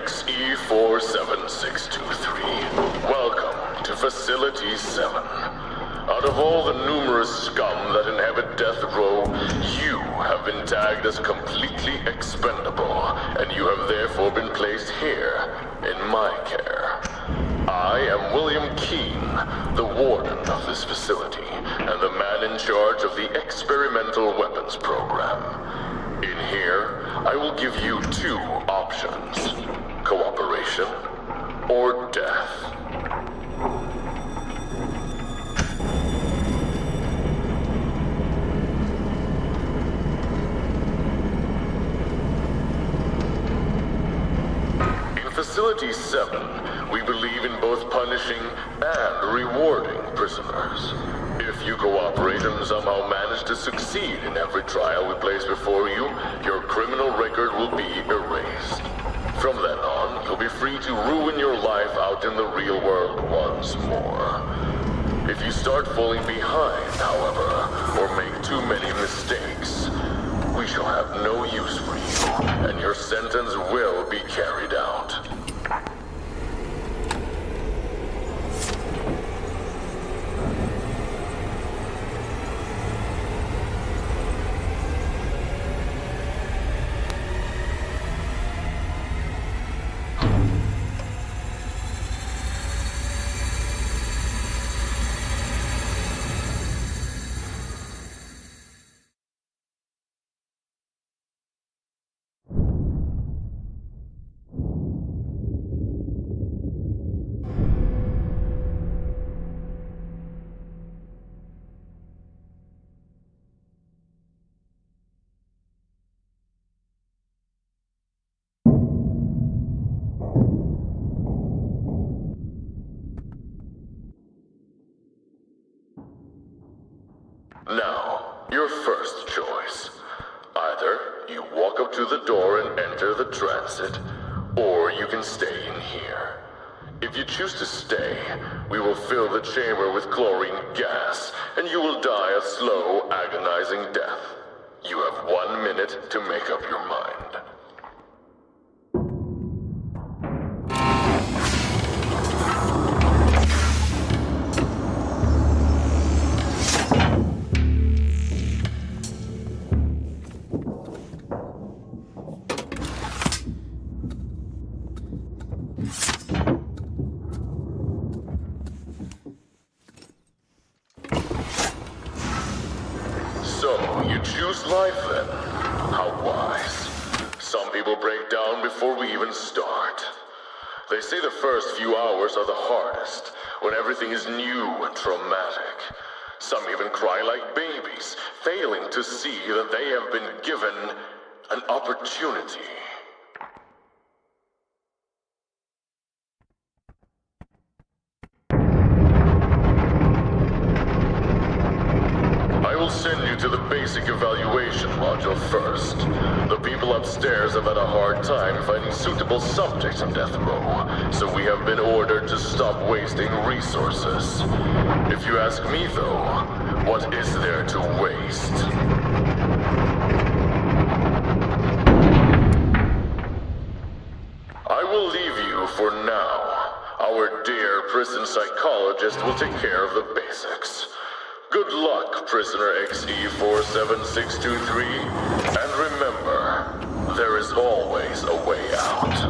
XE47623. Welcome to Facility 7. Out of all the numerous scum that inhabit Death Row, you have been tagged as completely expendable, and you have therefore been placed here, in my care. I am William Keene, the Warden of this facility, and the man in charge of the Experimental Weapons Program. In here, I will give you two options: cooperation or death. In Facility 7, we believe in both punishing and rewarding prisoners. If you cooperate and somehow manage to succeed in every trial we place before you, your criminal record will be erased. From then on, you'll be free to ruin your life out in the real world once more. If you start falling behind, however, or make too many mistakes, we shall have no use for you, and your sentence will be carried out. Now, your first choice. Either you walk up to the door and enter the transit, or you can stay in here. If you choose to stay, we will fill the chamber with chlorine gas, and you will die a slow, agonizing death. You have 1 minute to make up your mind. Choose life, then. How wise. Some people break down before we even start. They say the first few hours are the hardest, when everything is new and traumatic. Some even cry like babies, failing to see that they have been given an opportunity. I will send you to the basic evaluation module first. The people upstairs have had a hard time finding suitable subjects on death row, so we have been ordered to stop wasting resources. If you ask me, though, what is there to waste? I will leave you for now. Our dear prison psychologist will take care of the basics. Good luck, prisoner XE47623, and remember, there is always a way out.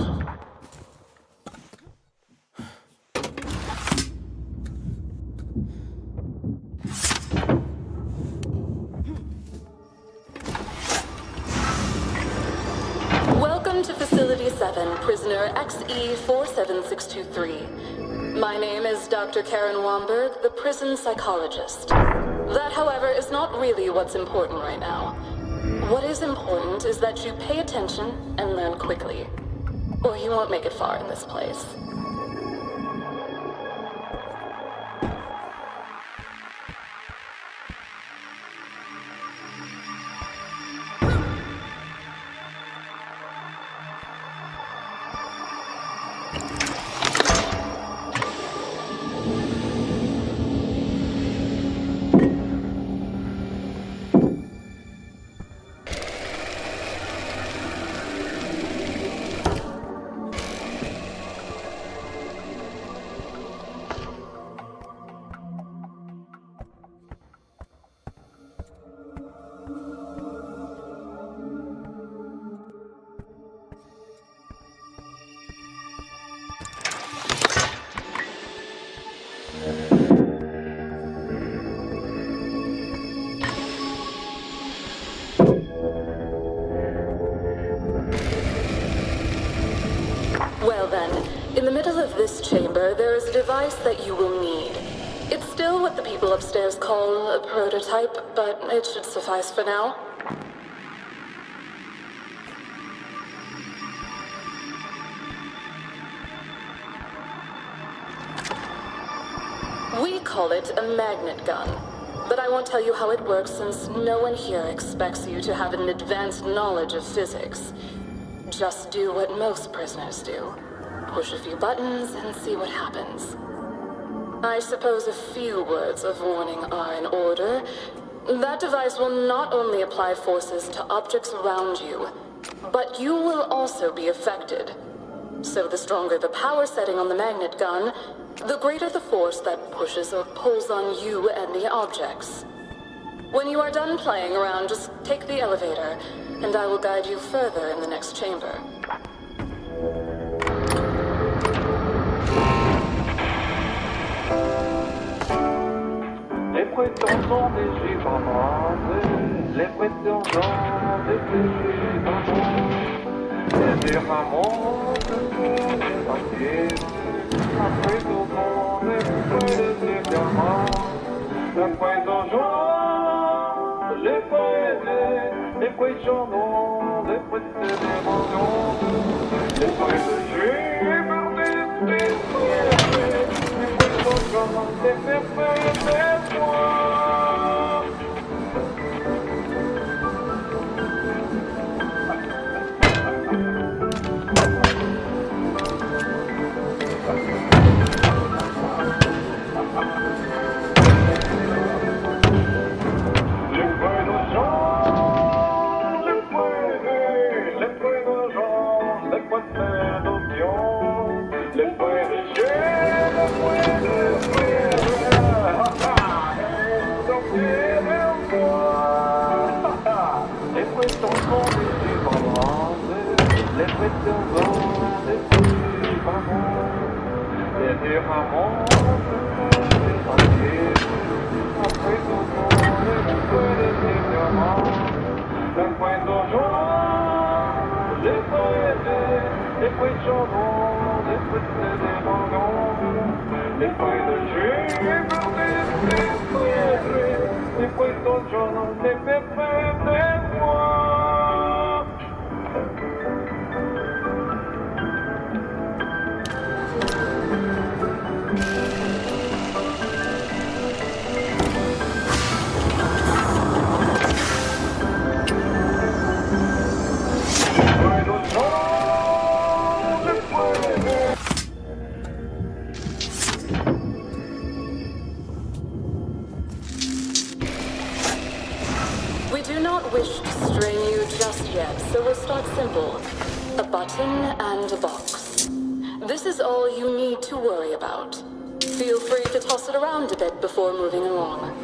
Welcome to Facility 7, prisoner XE47623. My name is Dr. Karen Wamberg, the prison psychologist. That, however, is not really what's important right now. What is important is that you pay attention and learn quickly, or you won't make it far in this place. Well then, in the middle of this chamber, there is a device that you will need. It's still what the people upstairs call a prototype, but it should suffice for now. We call it a magnet gun, but I won't tell you how it works since no one here expects you to have an advanced knowledge of physics. Just do what most prisoners do. Push a few buttons and see what happens. I suppose a few words of warning are in order. That device will not only apply forces to objects around you, but you will also be affected. So the stronger the power setting on the magnet gun, the greater the force that pushes or pulls on you and the objects. When you are done playing around, just take the elevator, and I will guide you further in the next chamber. Les prétendants des gibamades, les prétendants des gibamades, les diamants de papier, après tout le monde est des diamants, les prétendants, les prétendants, les prétendants, les prétendants, les prétendants, les prétendants, And a box. This is all you need to worry about. Feel free to toss it around a bit before moving along.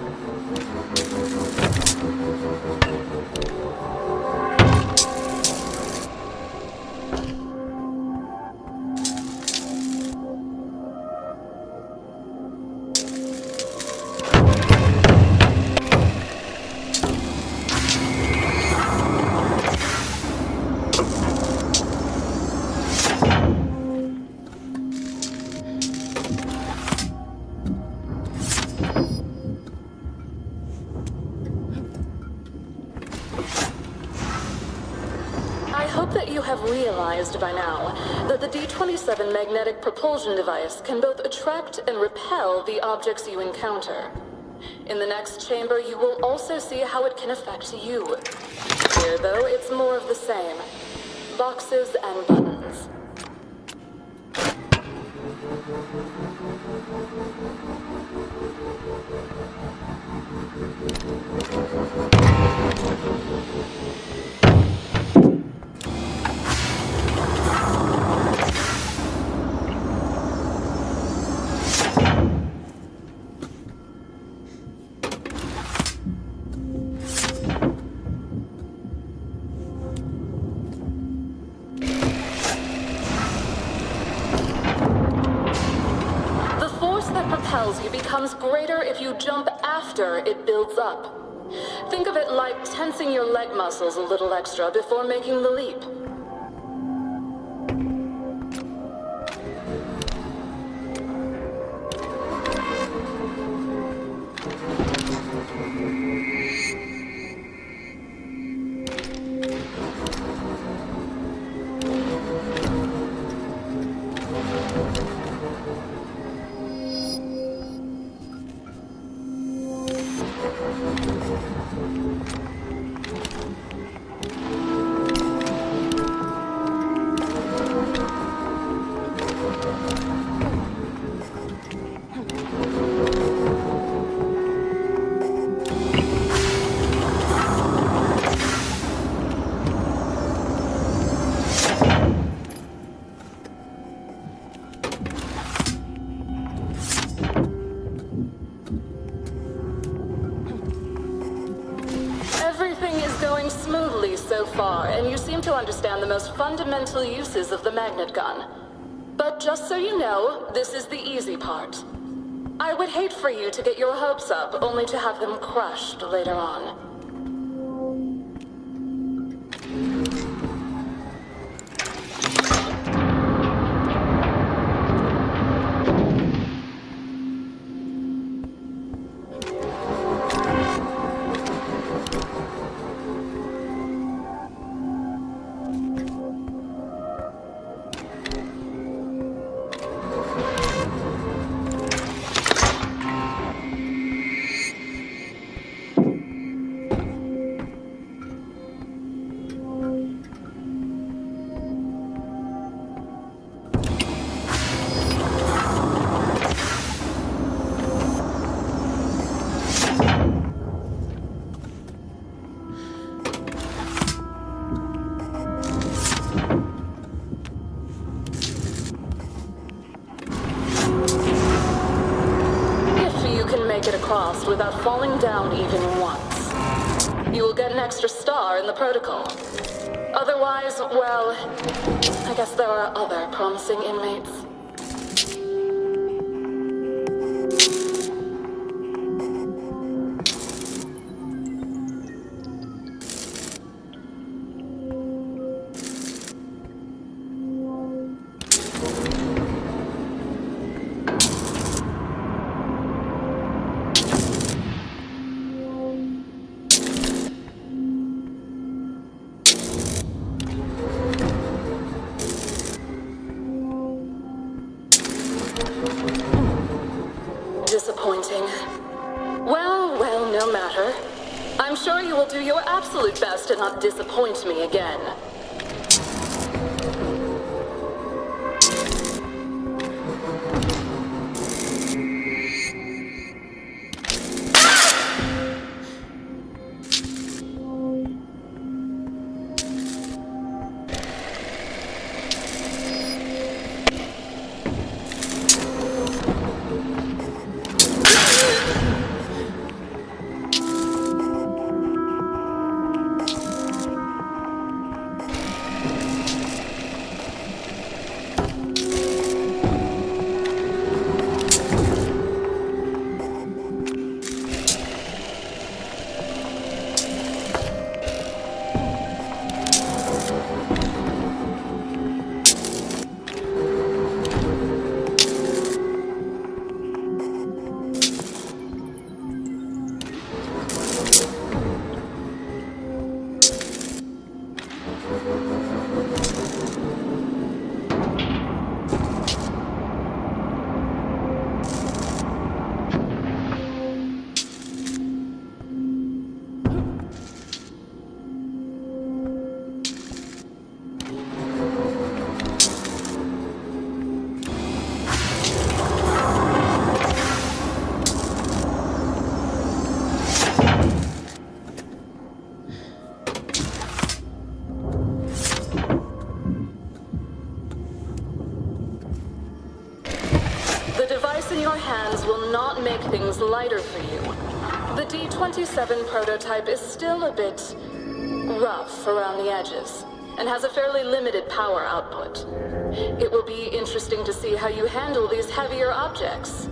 Realized by now that the D-27 magnetic propulsion device can both attract and repel the objects you encounter. In the next chamber, you will also see how it can affect you. Here, though, it's more of the same. Boxes and buttons. You becomes greater if you jump after it builds up. Think of it like tensing your leg muscles a little extra before making the leap. to understand the most fundamental uses of the magnet gun. But just so you know, this is the easy part. I would hate for you to get your hopes up, only to have them crushed later on. Without falling down even once. You will get an extra star in the protocol. Otherwise, well, I guess there are other promising inmates. Disappointing. Well, no matter. I'm sure you will do your absolute best to not disappoint me again. Things lighter for you. The D-27 prototype is still a bit rough around the edges and has a fairly limited power output. It will be interesting to see how you handle these heavier objects.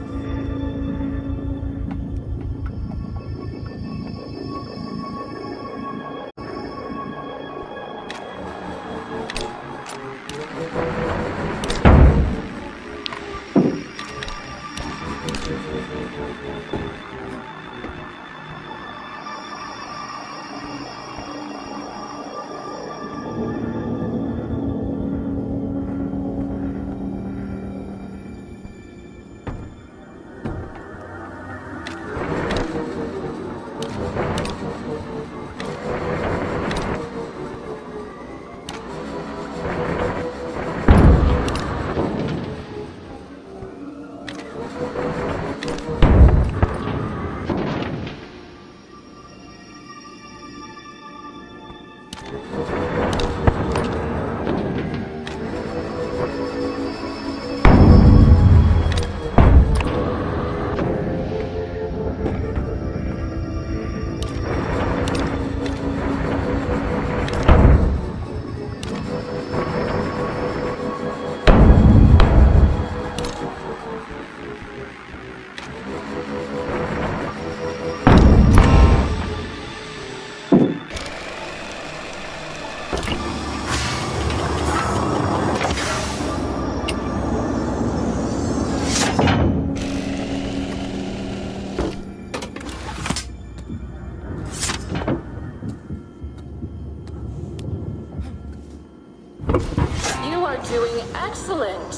are doing excellent.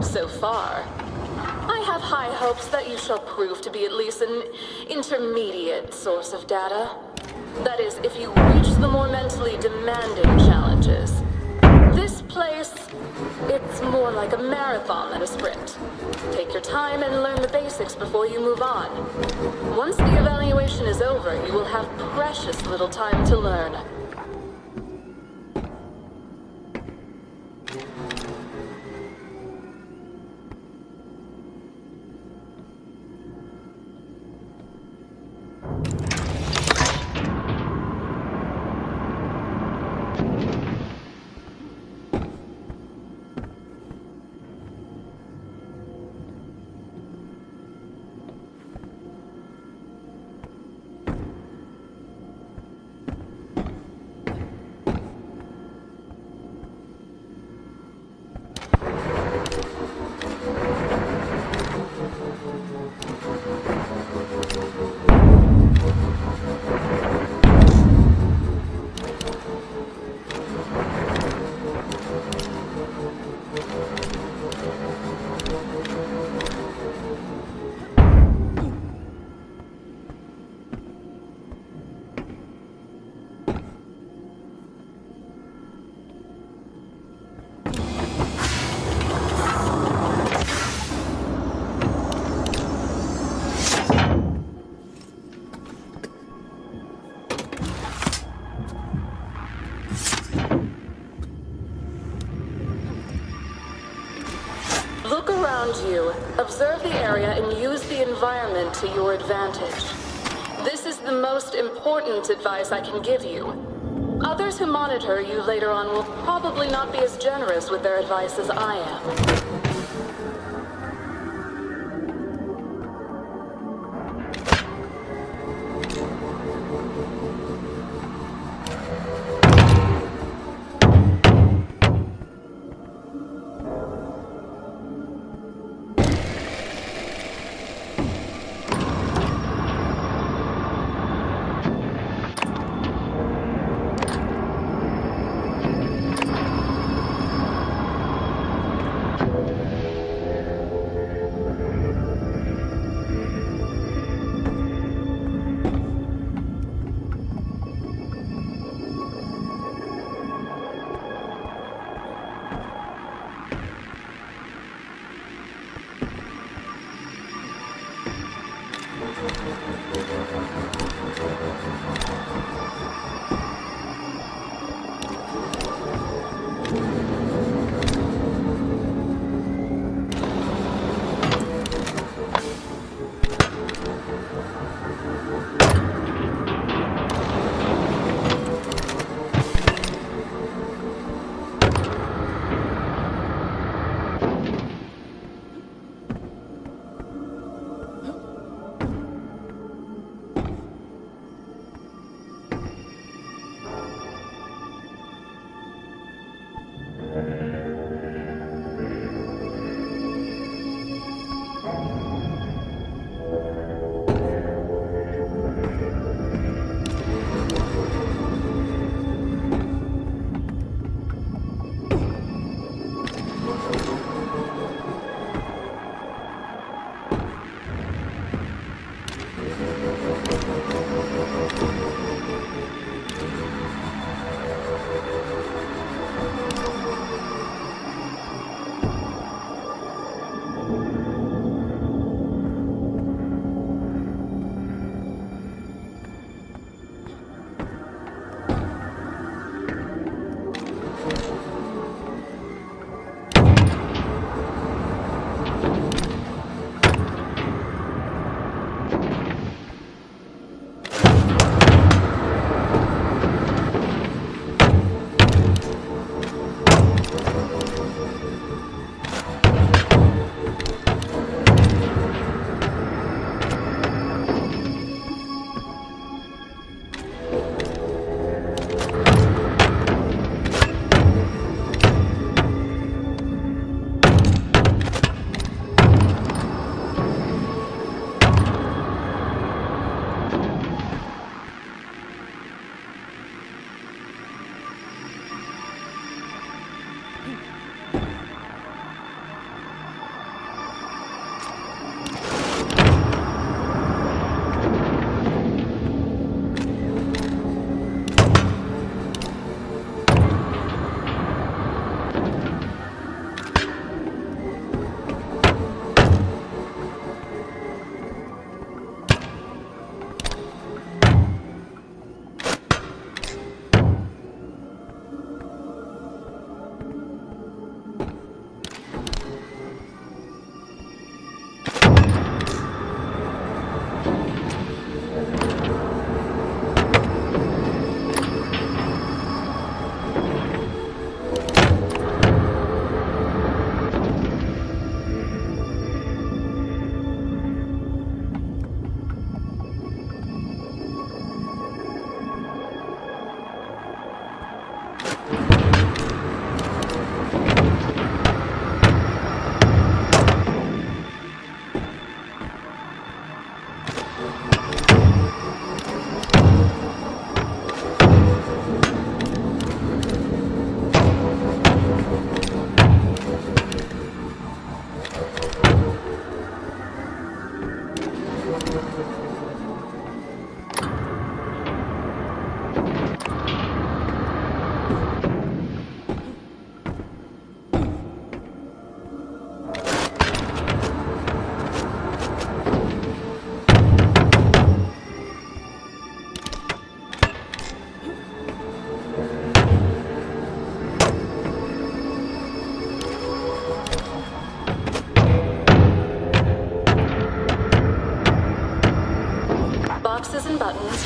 So far. I have high hopes that you shall prove to be at least an intermediate source of data. That is, if you reach the more mentally demanding challenges. This place, it's more like a marathon than a sprint. Take your time and learn the basics before you move on. Once the evaluation is over, you will have precious little time to learn. Look around you, observe the area, and use the environment to your advantage. This is the most important advice I can give you. Others who monitor you later on will probably not be as generous with their advice as I am.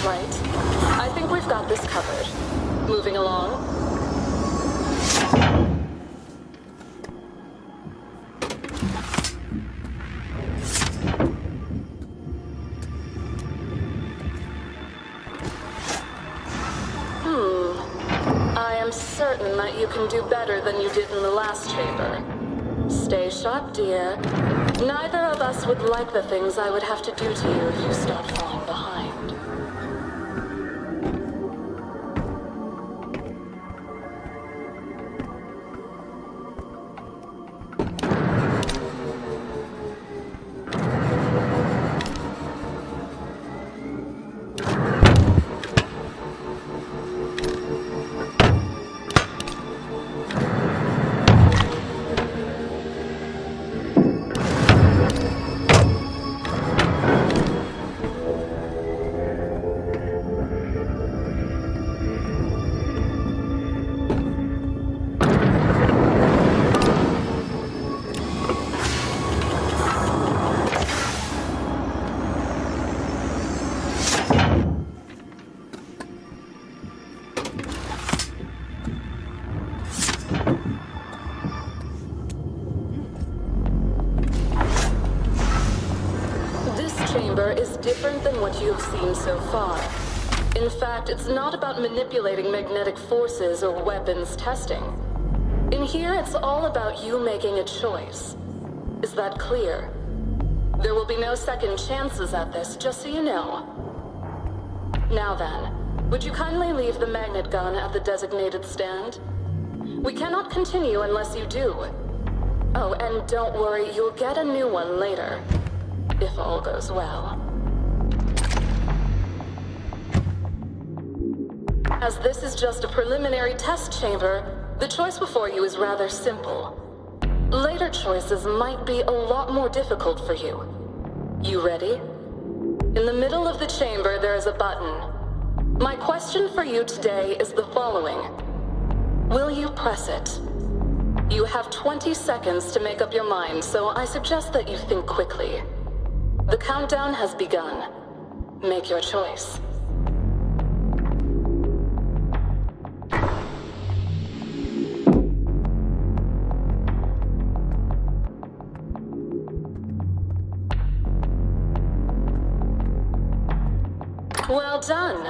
Right. I think we've got this covered. Moving along. I am certain that you can do better than you did in the last chamber. Stay sharp, dear. Neither of us would like the things I would have to do to you if you start falling behind. Is different than what you have seen so far. In fact, it's not about manipulating magnetic forces or weapons testing. In here, it's all about you making a choice. Is that clear? There will be no second chances at this, just so you know. Now then, would you kindly leave the magnet gun at the designated stand? We cannot continue unless you do. Oh, and don't worry, you'll get a new one later. If all goes well. As this is just a preliminary test chamber, the choice before you is rather simple. Later choices might be a lot more difficult for you. You ready? In the middle of the chamber, there is a button. My question for you today is the following. Will you press it? You have 20 seconds to make up your mind, so I suggest that you think quickly. The countdown has begun. Make your choice. Well done.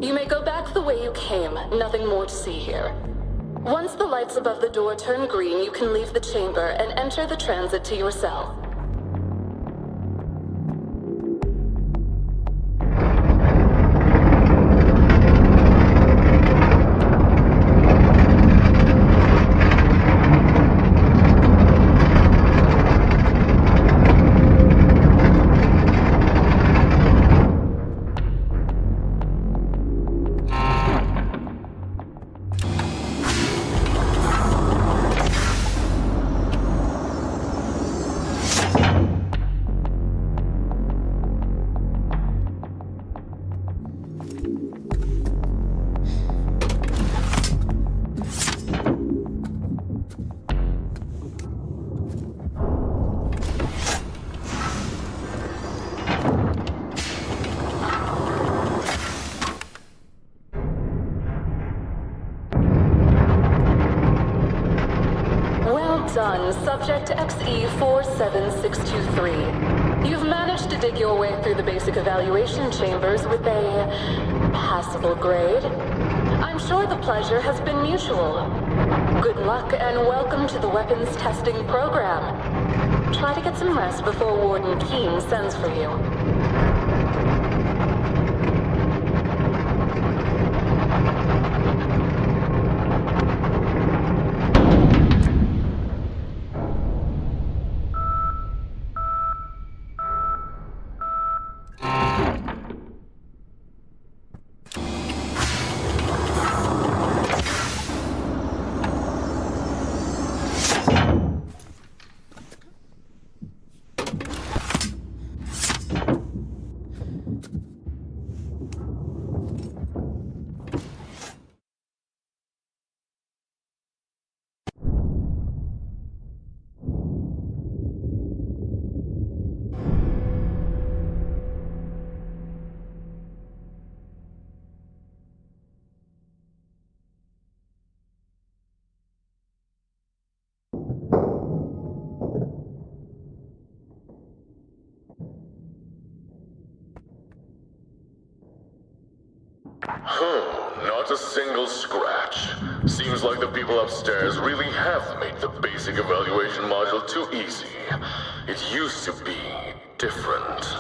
You may go back the way you came. Nothing more to see here. Once the lights above the door turn green, you can leave the chamber and enter the transit to your cell. Done. Subject XE47623. You've managed to dig your way through the basic evaluation chambers with a passable grade. I'm sure the pleasure has been mutual. Good luck and welcome to the weapons testing program. Try to get some rest before Warden Keene sends for you. Not a single scratch. Seems like the people upstairs really have made the basic evaluation module too easy. It used to be different.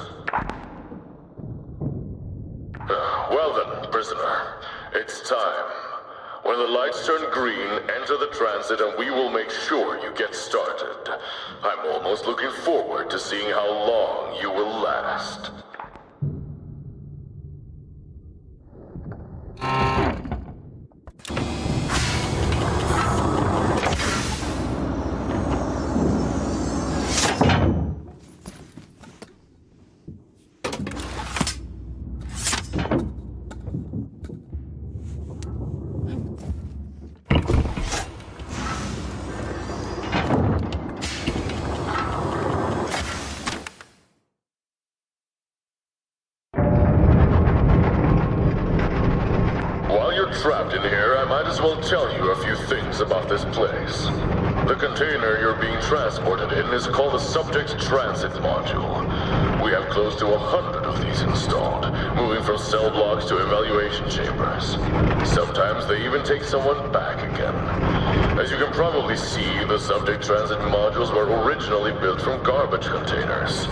Well then, prisoner. It's time. When the lights turn green, enter the transit and we will make sure you get started. I'm almost looking forward to seeing how long you will last. Trapped in here, I might as well tell you a few things about this place. The container you're being transported in is called a Subject Transit Module. We have close to 100 of these installed, moving from cell blocks to evaluation chambers. Sometimes they even take someone back again. As you can probably see, the Subject Transit Modules were originally built from garbage containers.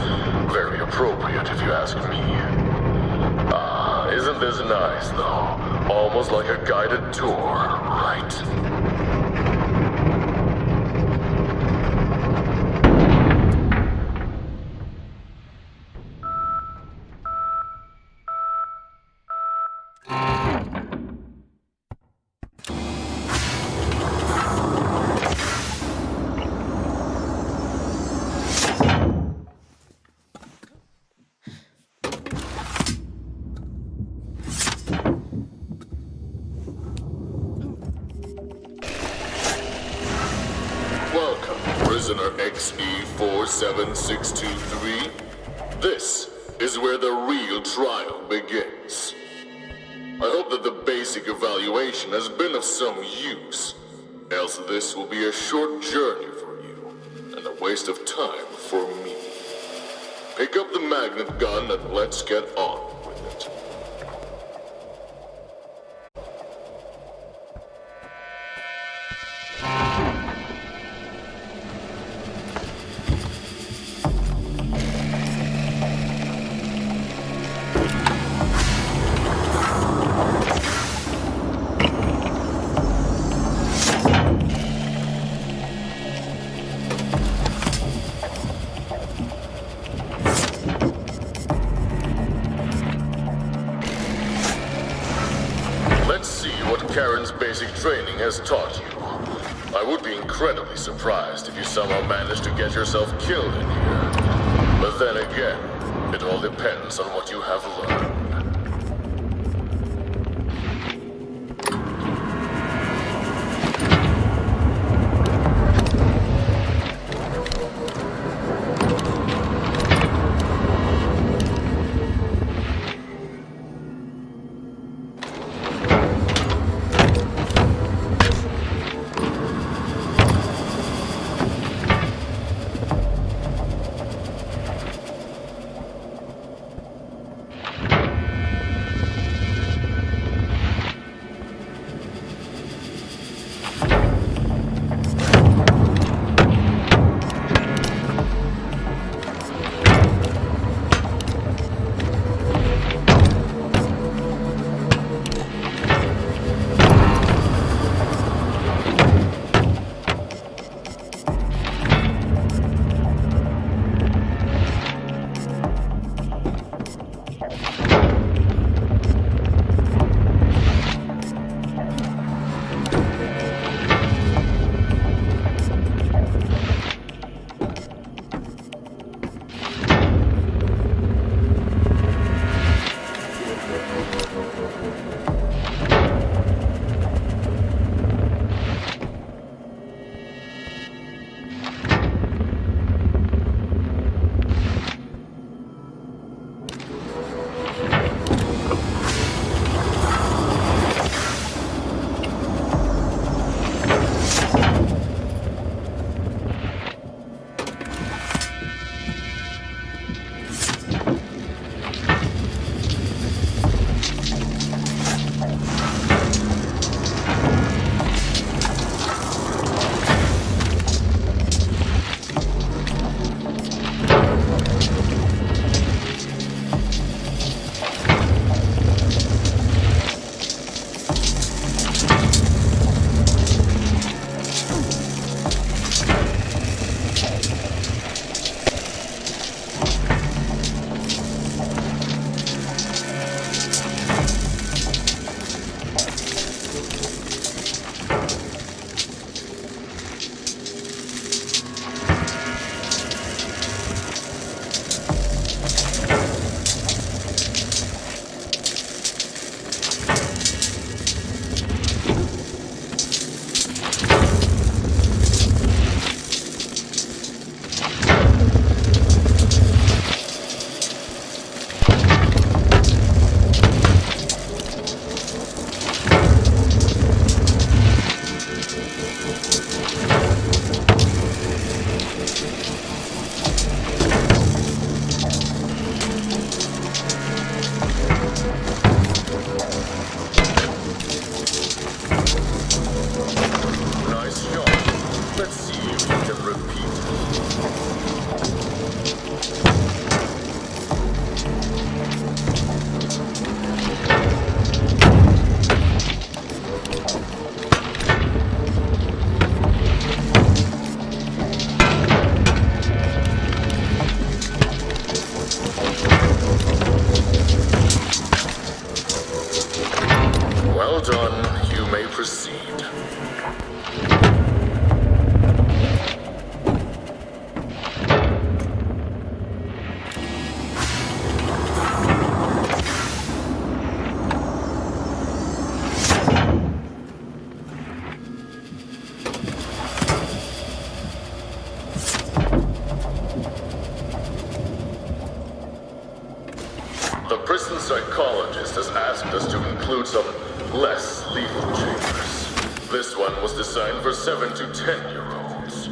Very appropriate if you ask me. Isn't this nice, though? Almost like a guided tour, right? Prisoner XE47623. This is where the real trial begins. I hope that the basic evaluation has been of some use, else this will be a short journey for you, and a waste of time for me. Pick up the magnet gun and let's get on with it. Karen's basic training has taught you. I would be incredibly surprised if you somehow managed to get yourself killed in here. But then again, it all depends on what you have learned. Let's see if you can repeat it. Well done. You may proceed. The prison psychologist has asked us to include some less lethal chambers. This one was designed for 7 to 10-year-olds.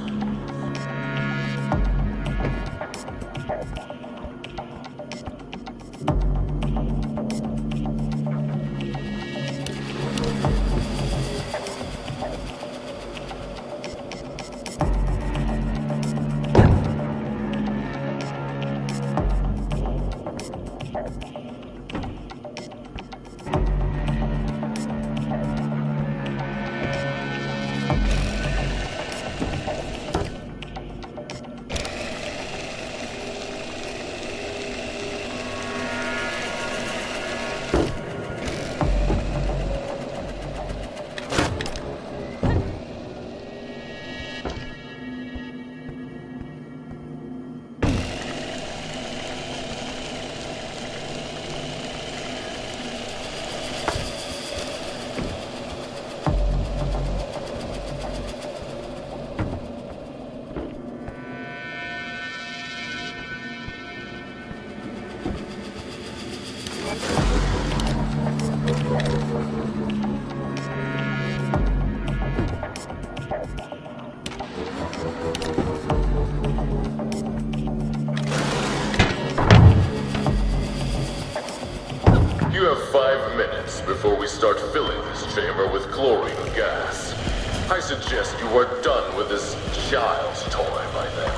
You have 5 minutes before we start filling this chamber with chlorine gas. I suggest you are done with this child's toy by then.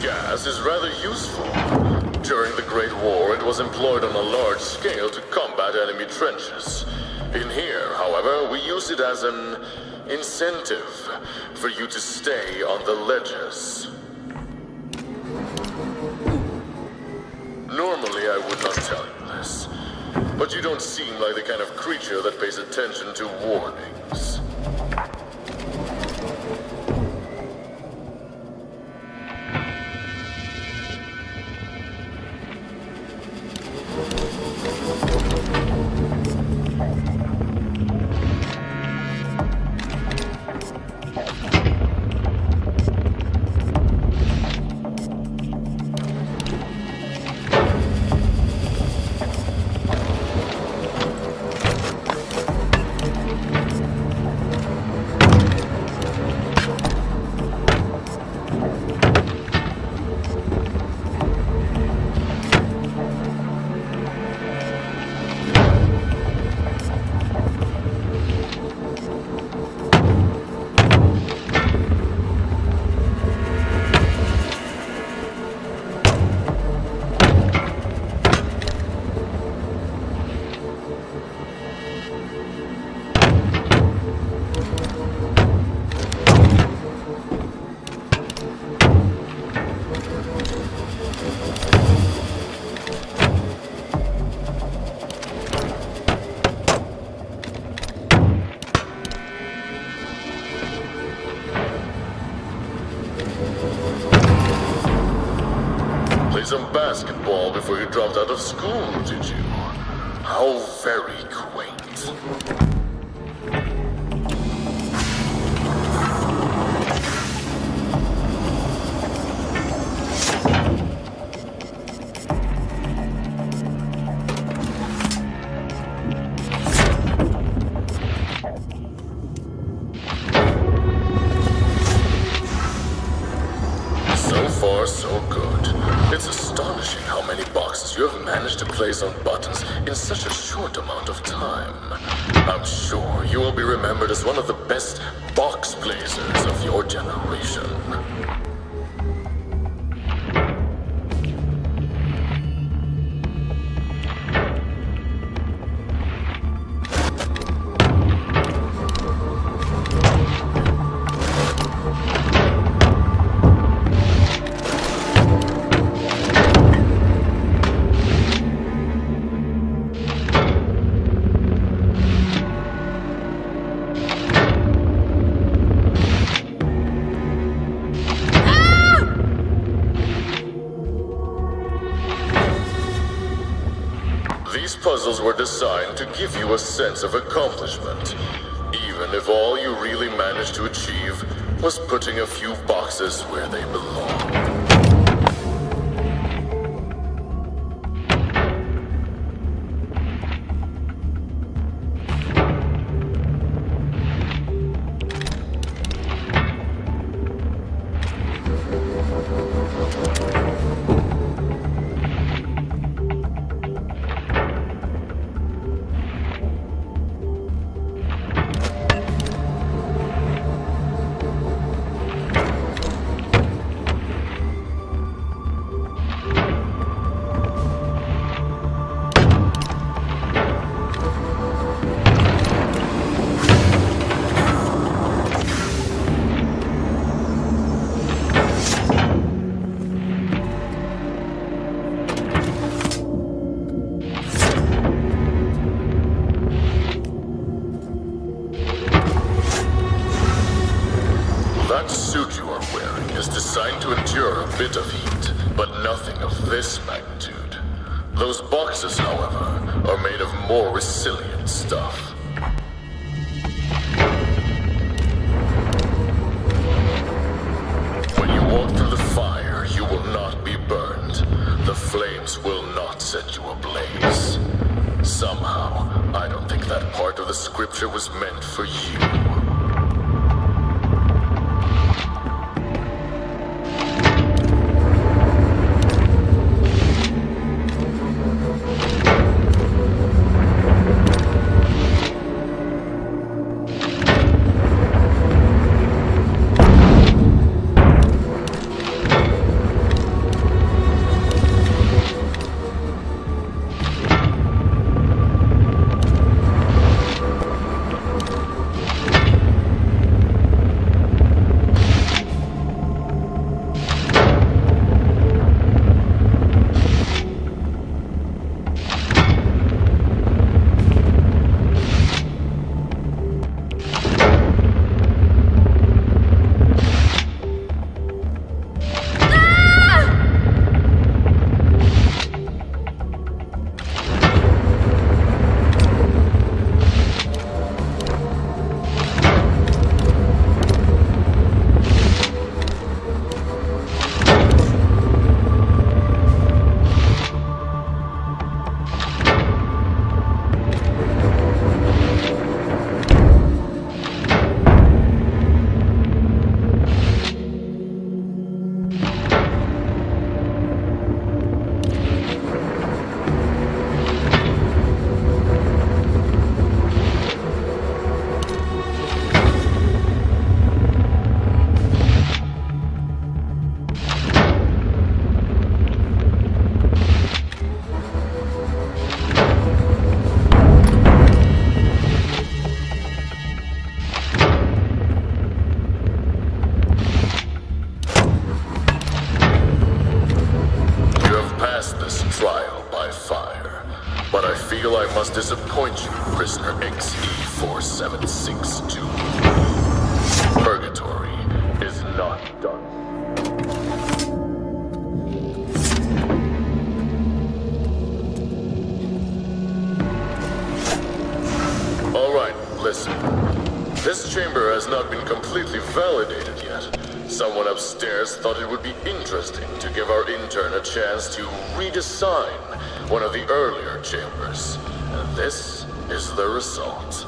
gas is rather useful. During the Great War, it was employed on a large scale to combat enemy trenches. In here, however, we use it as an incentive for you to stay on the ledges. Normally, I would not tell you this, but you don't seem like the kind of creature that pays attention to warnings. Some basketball before you dropped out of school, did you? How very quaint. So far, so good. It's astonishing how many boxes you have managed to place on buttons in such a short amount of time. I'm sure you will be remembered as one of the best box placers of your generation. These puzzles were designed to give you a sense of accomplishment, even if all you really managed to achieve was putting a few boxes where they belong. That suit you are wearing is designed to endure a bit of heat, but nothing of this magnitude. Those boxes, however, are made of more resilient stuff. When you walk through the fire, you will not be burned. The flames will not set you ablaze. Somehow, I don't think that part of the scripture was meant for you. must disappoint you, prisoner XE4762. Purgatory is not done. All right, listen. This chamber has not been completely validated yet. Someone upstairs thought it would be interesting to give our intern a chance to redesign one of the earlier chambers. And this is the result.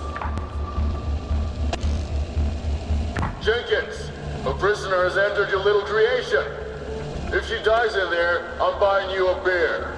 Jenkins, a prisoner has entered your little creation. If she dies in there, I'm buying you a beer.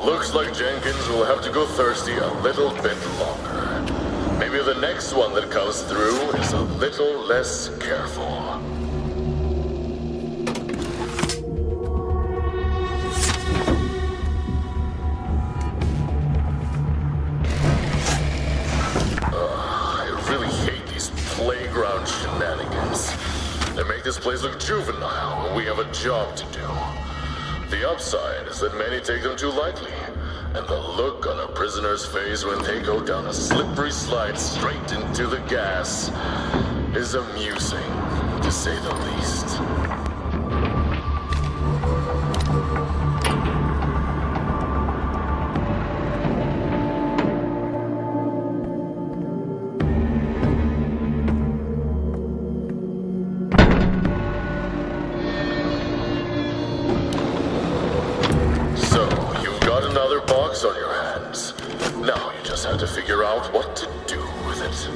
Looks like Jenkins will have to go thirsty a little bit longer. Maybe the next one that comes through is a little less careful. I really hate these playground shenanigans. They make this place look juvenile when we have a job to do. The upside is that many take them too lightly, and the look on a prisoner's face when they go down a slippery slide straight into the gas is amusing, to say the least. On your hands. Now you just have to figure out what to do with it.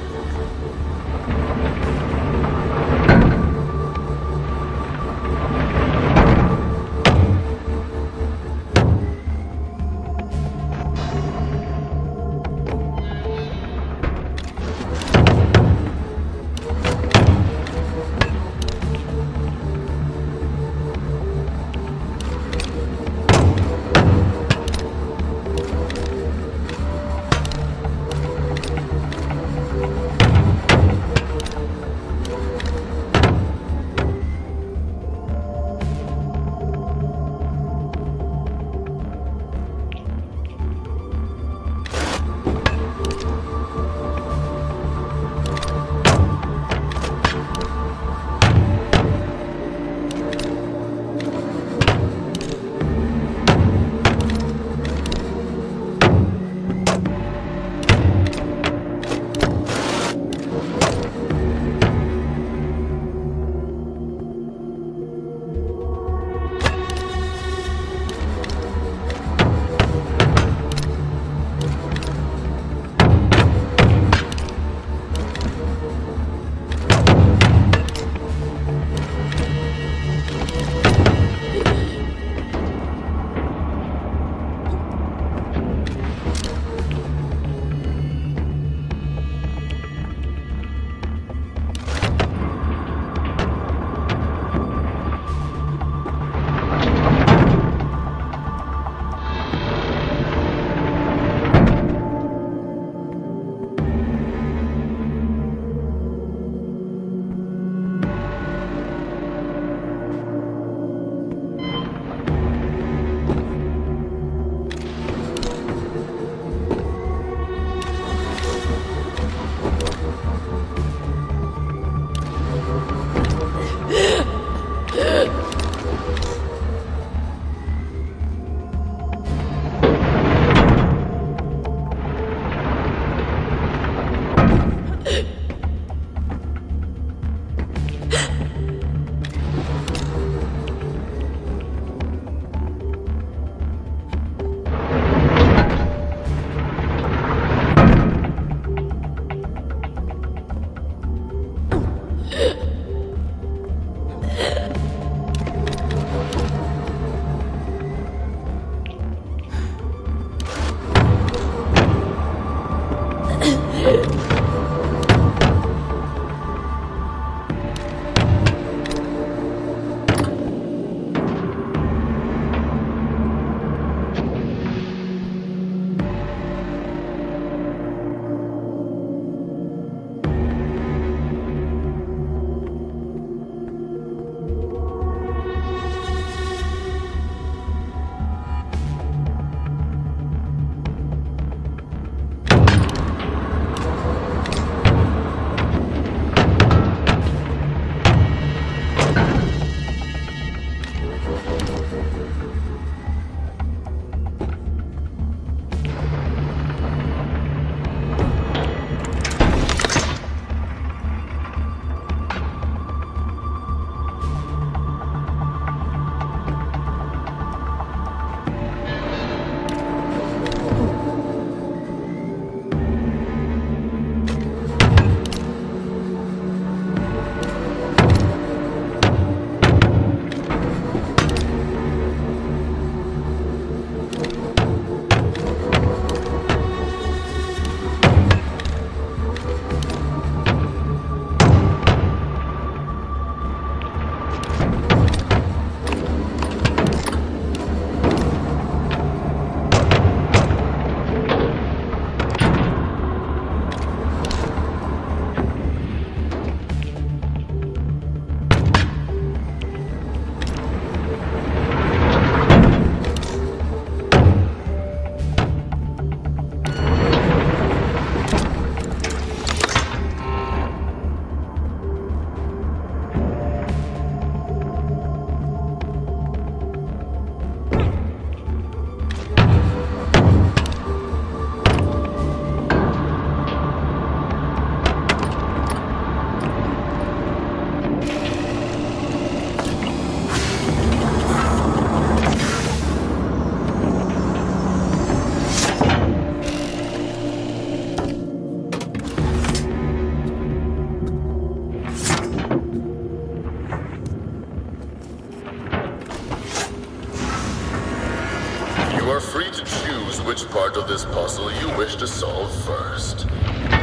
You are free to choose which part of this puzzle you wish to solve first.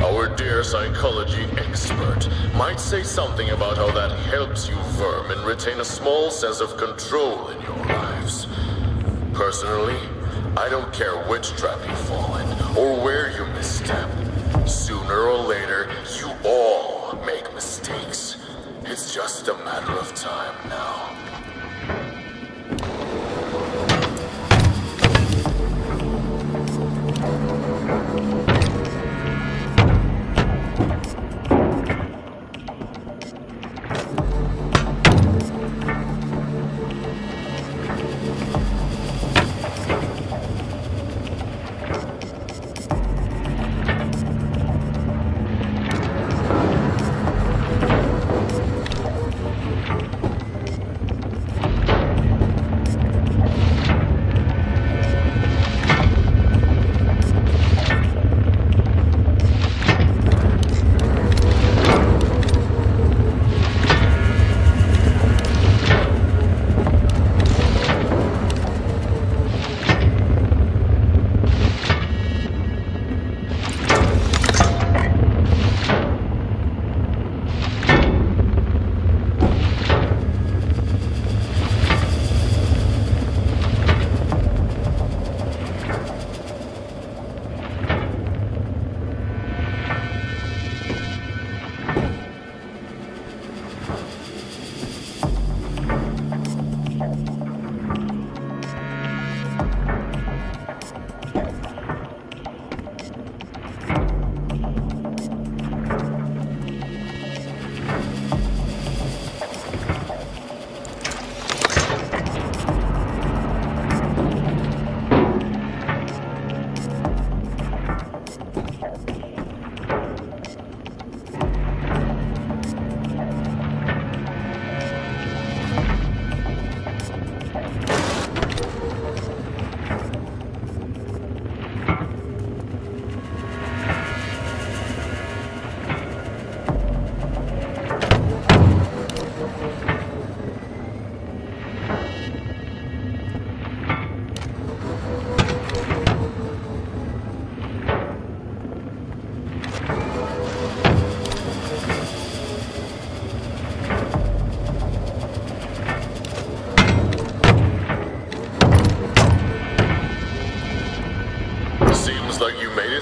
Our dear psychology expert might say something about how that helps you vermin retain a small sense of control in your lives. Personally, I don't care which trap you fall in or where you misstep. Sooner or later, you all make mistakes. It's just a matter of time now.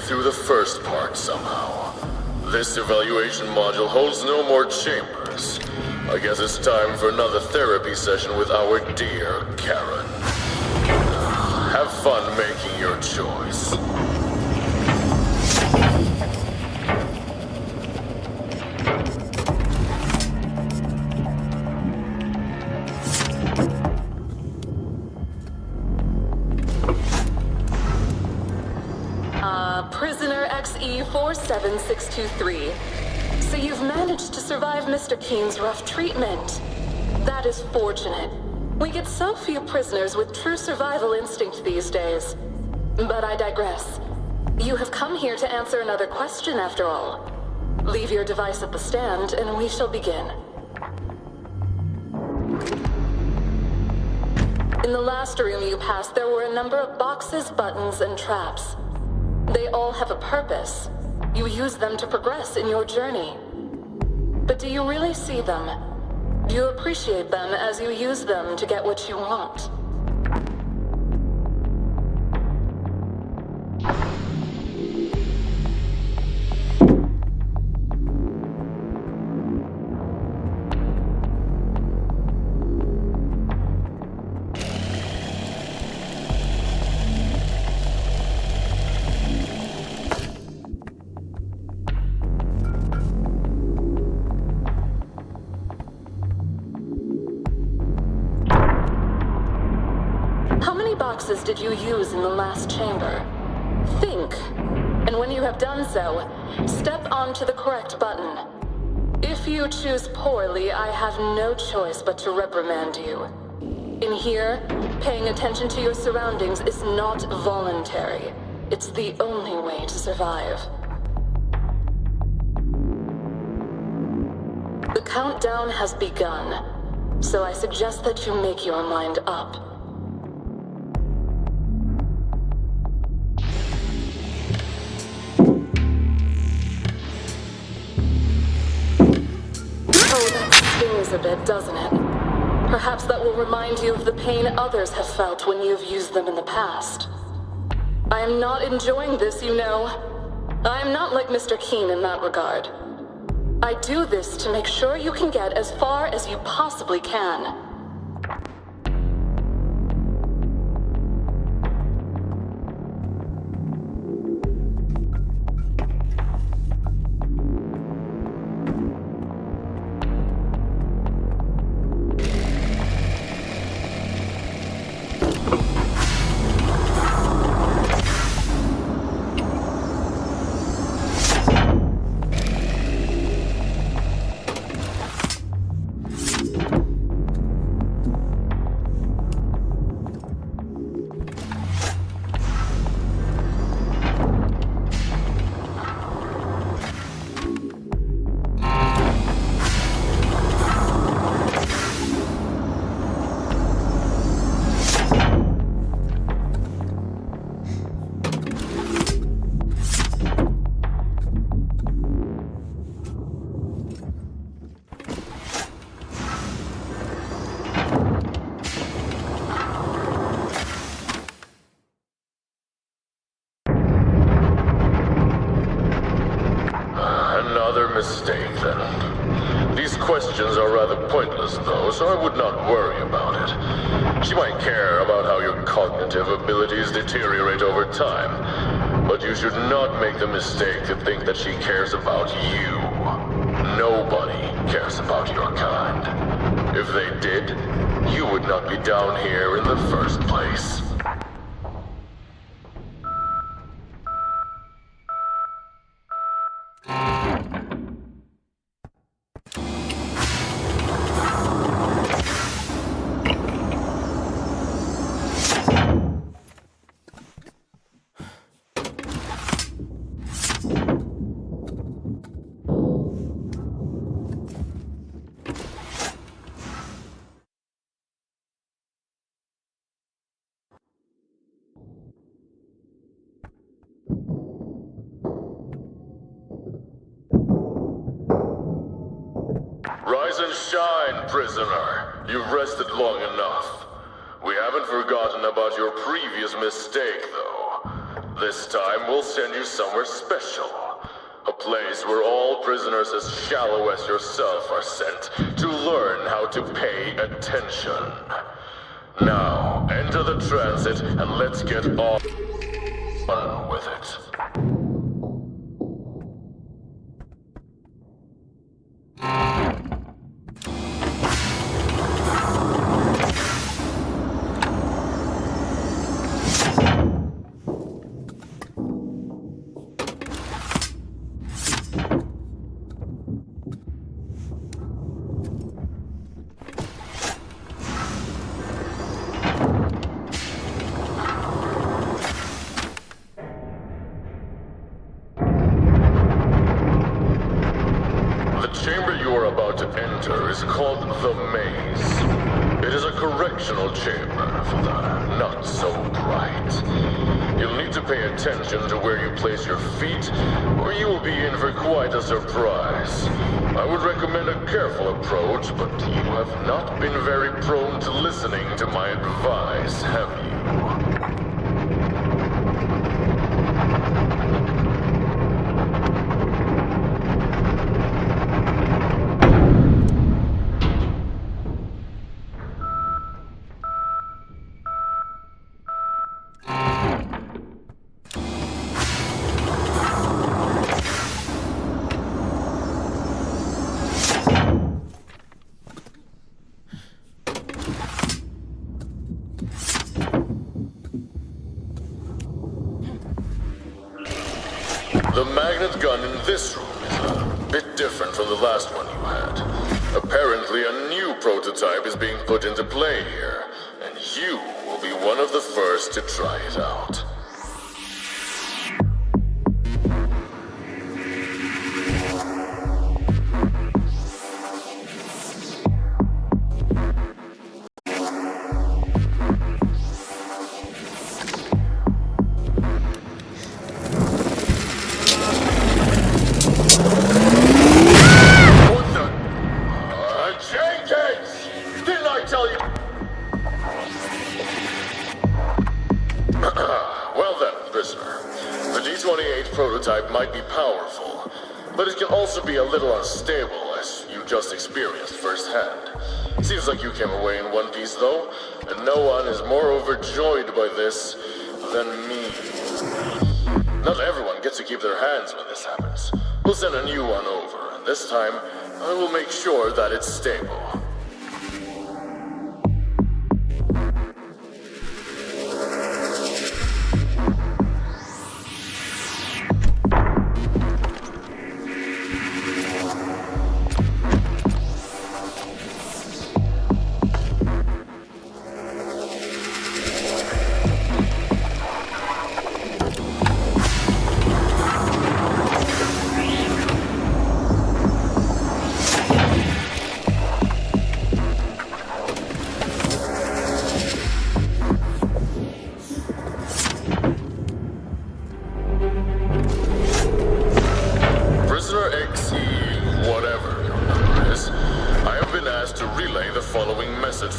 Through the first part somehow. This evaluation module holds no more chambers. I guess it's time for another therapy session with our dear Karen. Have fun making your choice. Prisoner XE47623. So you've managed to survive Mr. Keene's rough treatment. That is fortunate. We get so few prisoners with true survival instinct these days. But I digress. You have come here to answer another question after all. Leave your device at the stand and we shall begin. In the last room you passed, there were a number of boxes, buttons, and traps. They all have a purpose. You use them to progress in your journey. But do you really see them? Do you appreciate them as you use them to get what you want? Boxes did you use in the last chamber? Think. And when you have done so, step onto the correct button. If you choose poorly, I have no choice but to reprimand you. In here, paying attention to your surroundings is not voluntary. It's the only way to survive. The countdown has begun, so I suggest that you make your mind up. a bit, doesn't it? Perhaps that will remind you of the pain others have felt when you've used them in the past. I am not enjoying this, you know. I am not like Mr. Keene in that regard. I do this to make sure you can get as far as you possibly can. Mistake, then. These questions are rather pointless, though, so I would not worry about it. She might care about how your cognitive abilities deteriorate over time, but you should not make the mistake to think that she cares about you. Nobody cares about your kind. If they did, you would not be down here in the first place. Rise and shine, prisoner. You've rested long enough. We haven't forgotten about your previous mistake, though. This time we'll send you somewhere special. A place where all prisoners as shallow as yourself are sent to learn how to pay attention. Now, enter the transit and let's get on with it. Is called the Maze. It is a correctional chamber for the not so bright. You'll need to pay attention to where you place your feet, or you will be in for quite a surprise. I would recommend a careful approach, but you have not been very prone to listening to my advice, have you? The magnet gun in this room is a bit different from the last one you had. Apparently a new prototype is being put into play here, and you will be one of the first to try it out. Change prototype might be powerful, but it can also be a little unstable, as you just experienced firsthand. Seems like you came away in one piece, though, and no one is more overjoyed by this than me. Not everyone gets to keep their hands when this happens. We'll send a new one over, and this time, I will make sure that it's stable.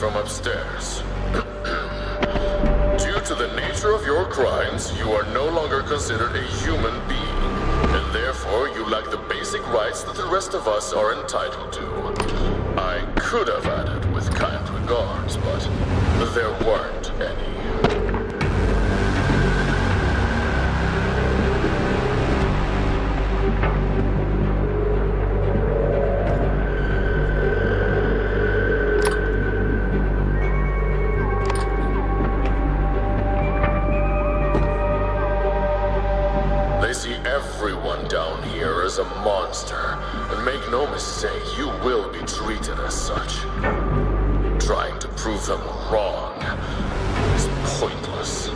From upstairs. Due to the nature of your crimes, you are no longer considered a human being, and therefore you lack the basic rights that the rest of us are entitled to. I could have added with kind regards, but there weren't any. Everyone down here is a monster, and make no mistake, you will be treated as such. Trying to prove them wrong is pointless.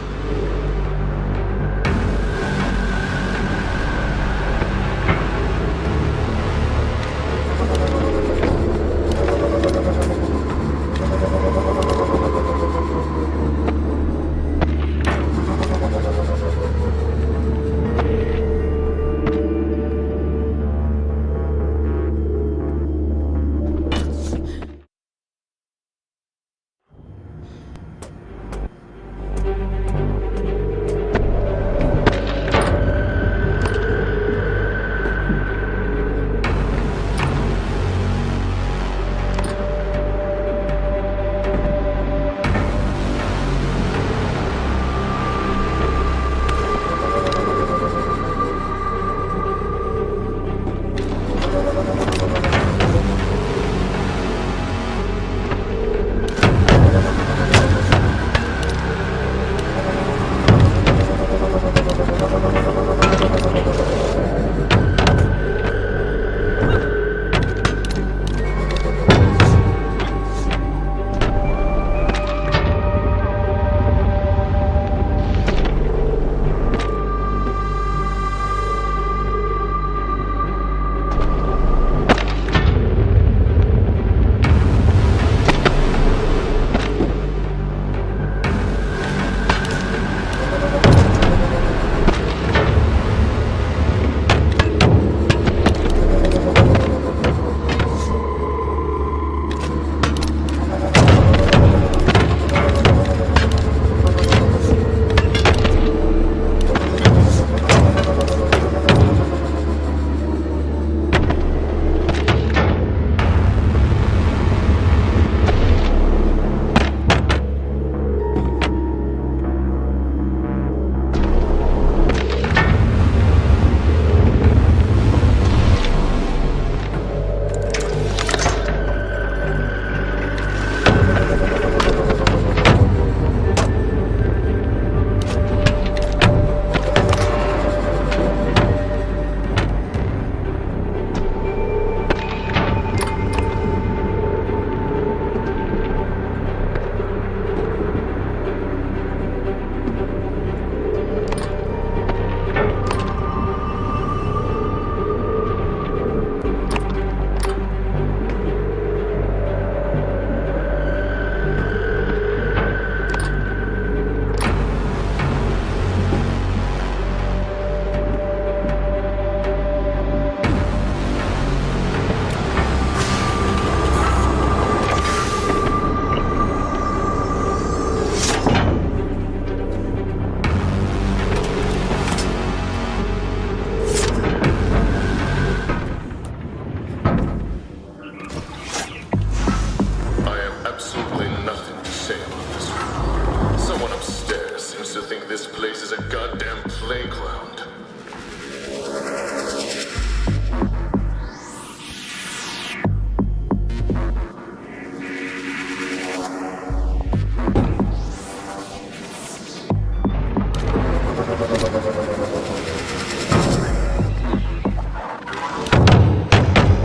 goddamn playground.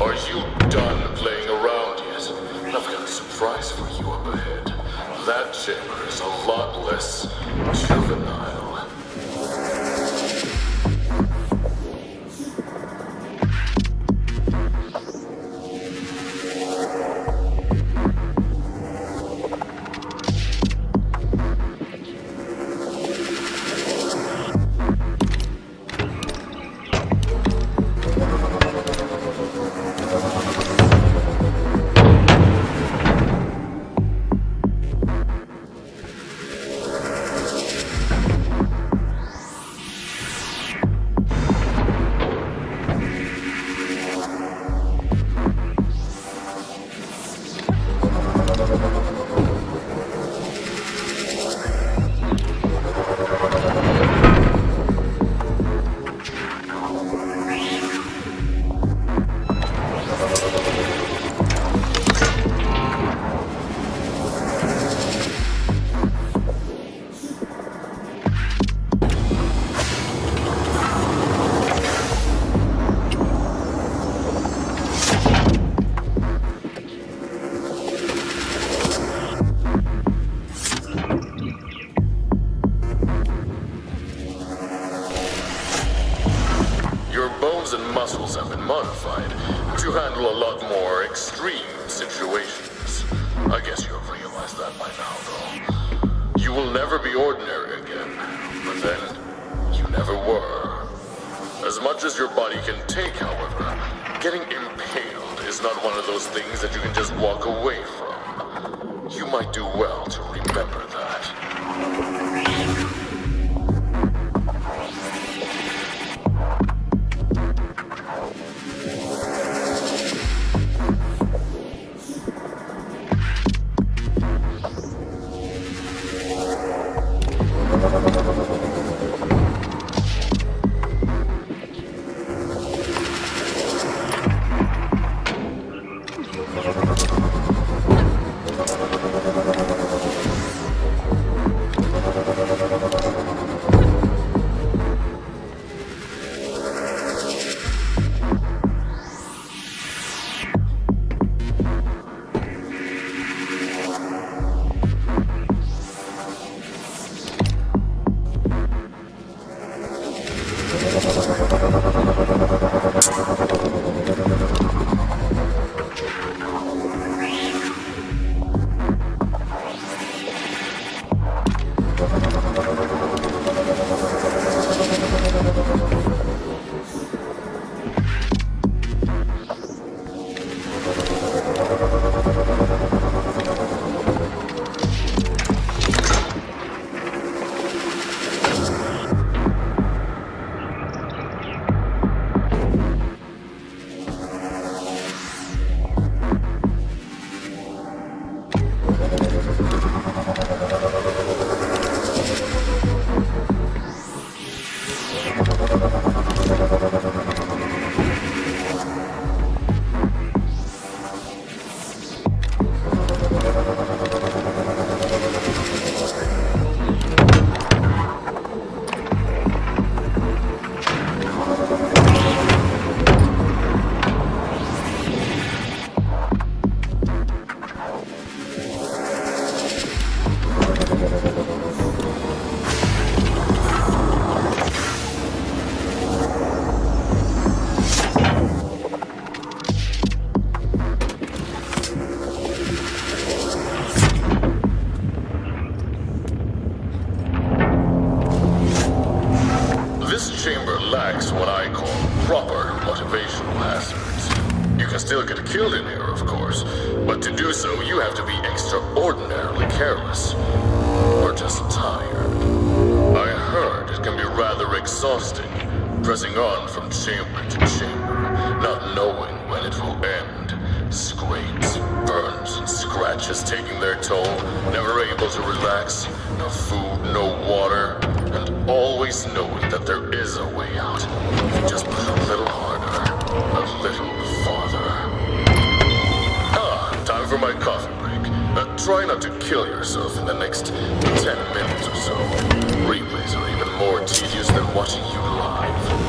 Are you done playing around yet? I've got a surprise for you up ahead. That chamber is a lot less juvenile. And muscles have been modified to handle a lot more extreme situations. I guess you have realized that by now, though. You will never be ordinary again, but then you never were. As much as your body can take, however, getting impaled is not one of those things that you can just walk away from. You might do well to remember that. Still get killed in here, of course, but to do so, you have to be extraordinarily careless. Or just tired. I heard it can be rather exhausting, pressing on from chamber to chamber, not knowing when it will end. Scrapes, burn burns and scratches taking their toll, never able to relax, no food, no water, and always knowing that there is a way out. If you just push a little harder, a little farther. Time for my coffee break. Try not to kill yourself in the next 10 minutes or so. Replays are even more tedious than watching you live.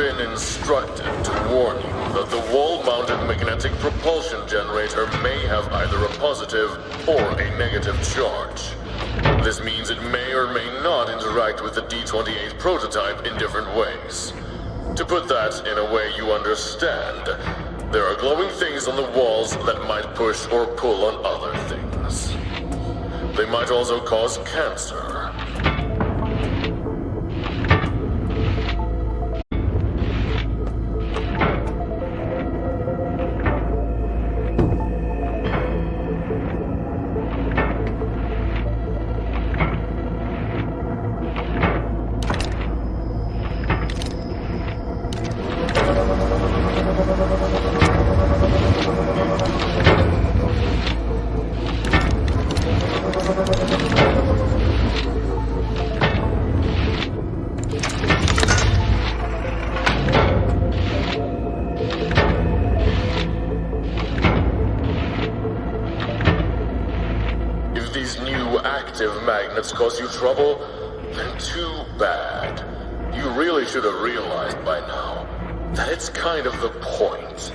been instructed to warn you that the wall-mounted magnetic propulsion generator may have either a positive or a negative charge. This means it may or may not interact with the D-28 prototype in different ways. To put that in a way you understand, there are glowing things on the walls that might push or pull on other things. They might also cause cancer. Magnets cause you trouble, then too bad. You really should have realized by now that it's kind of the point.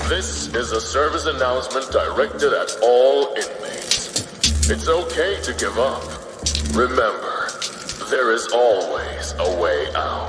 This is a service announcement directed at all inmates. It's okay to give up. Remember, there is always a way out.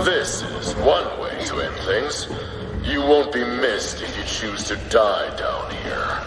This is one way to end things. You won't be missed if you choose to die down here.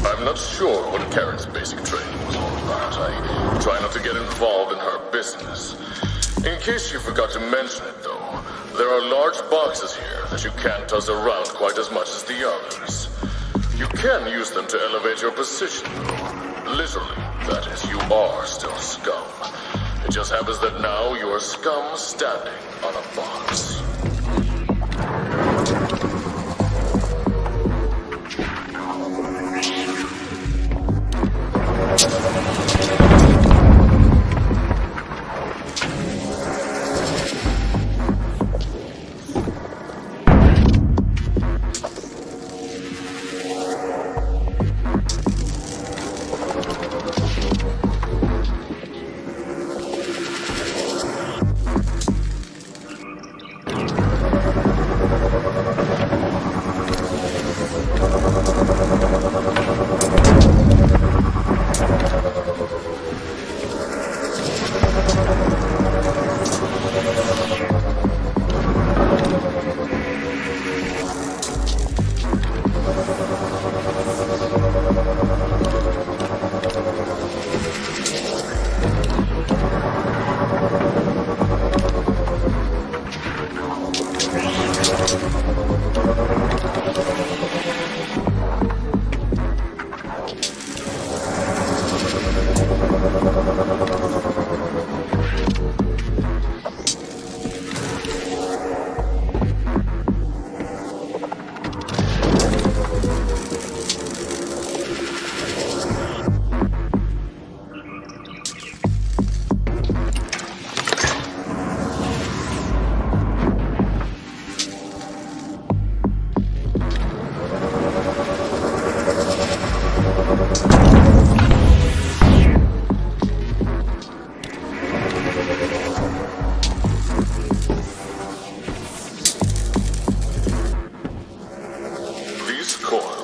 I'm not sure what Karen's basic training was all about. I try not to get involved in her business. In case you forgot to mention it, though, there are large boxes here that you can't toss around quite as much as the others. You can use them to elevate your position, though. Literally, that is, you are still scum. It just happens that now you are scum standing on a box.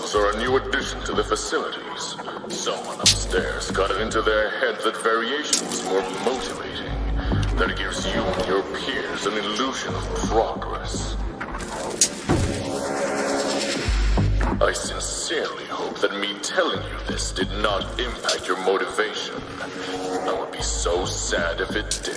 Correctionals are a new addition to the facilities. Someone upstairs got it into their head that variation was more motivating. That it gives you and your peers an illusion of progress. I sincerely hope that me telling you this did not impact your motivation. I would be so sad if it did.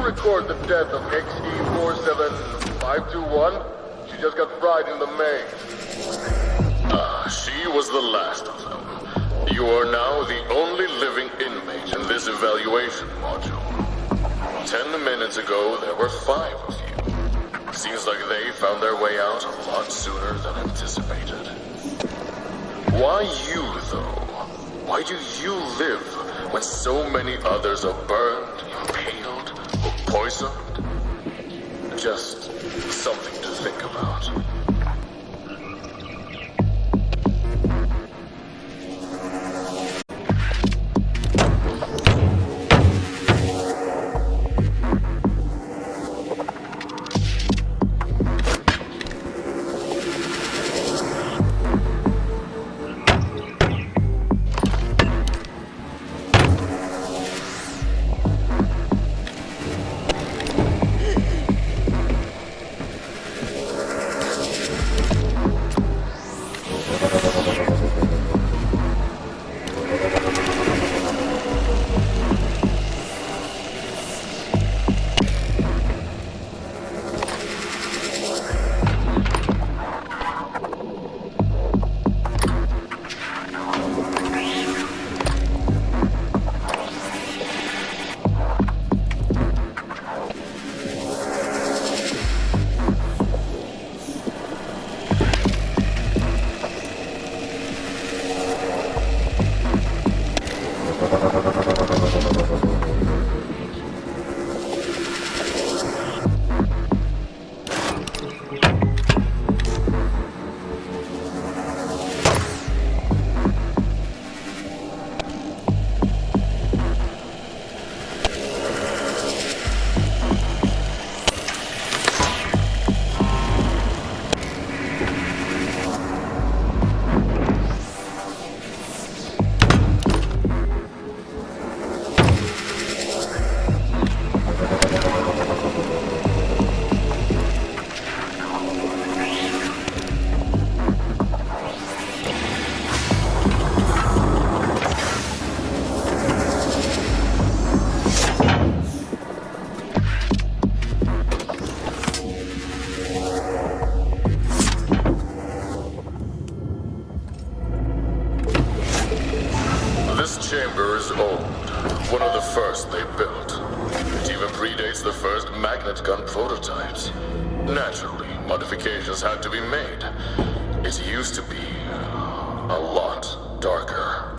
Record the death of XE47521. She just got fried in the main. She was the last of them. You are now the only living inmate in this evaluation module. 10 minutes ago, there were 5 of you. Seems like they found their way out a lot sooner than anticipated. Why you, though? Why do you live when so many others are burned, impaled, or poisoned? Just something to think about. first they built. It even predates the first magnet gun prototypes. Naturally, modifications had to be made. It used to be a lot darker.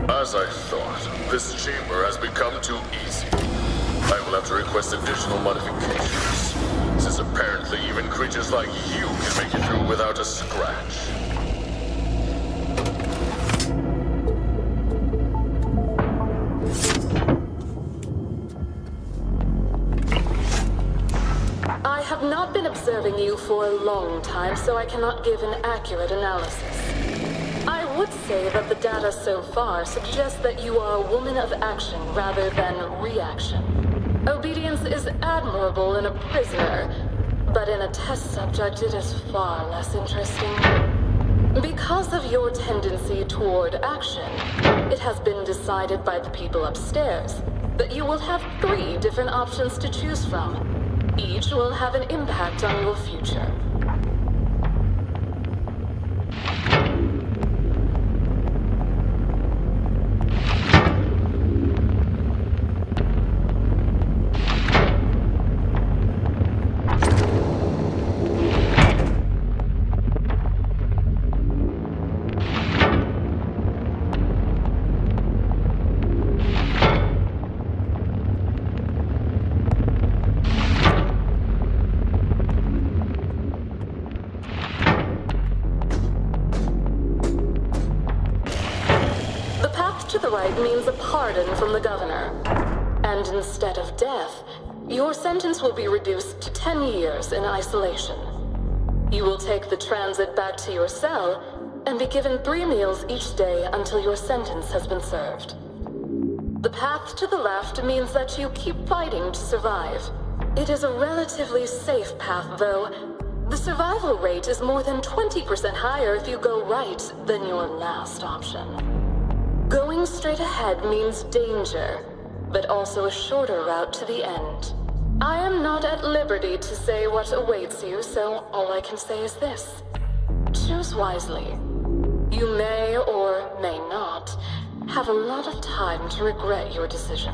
As I thought, this chamber has become too easy. I will have to request additional modifications, since apparently even creatures like you can make it through without a scratch. have not been observing you for a long time, so I cannot give an accurate analysis. I would say that the data so far suggests that you are a woman of action rather than reaction. Obedience is admirable in a prisoner, but in a test subject it is far less interesting. Because of your tendency toward action, it has been decided by the people upstairs that you will have 3 different options to choose from. Each will have an impact on your future. Means a pardon from the governor. And instead of death, your sentence will be reduced to 10 years in isolation. You will take the transit back to your cell and be given 3 meals each day until your sentence has been served. The path to the left means that you keep fighting to survive. It is a relatively safe path, though. The survival rate is more than 20% higher if you go right than your last option. Going straight ahead means danger, but also a shorter route to the end. I am not at liberty to say what awaits you, so all I can say is this. Choose wisely. You may or may not have a lot of time to regret your decision.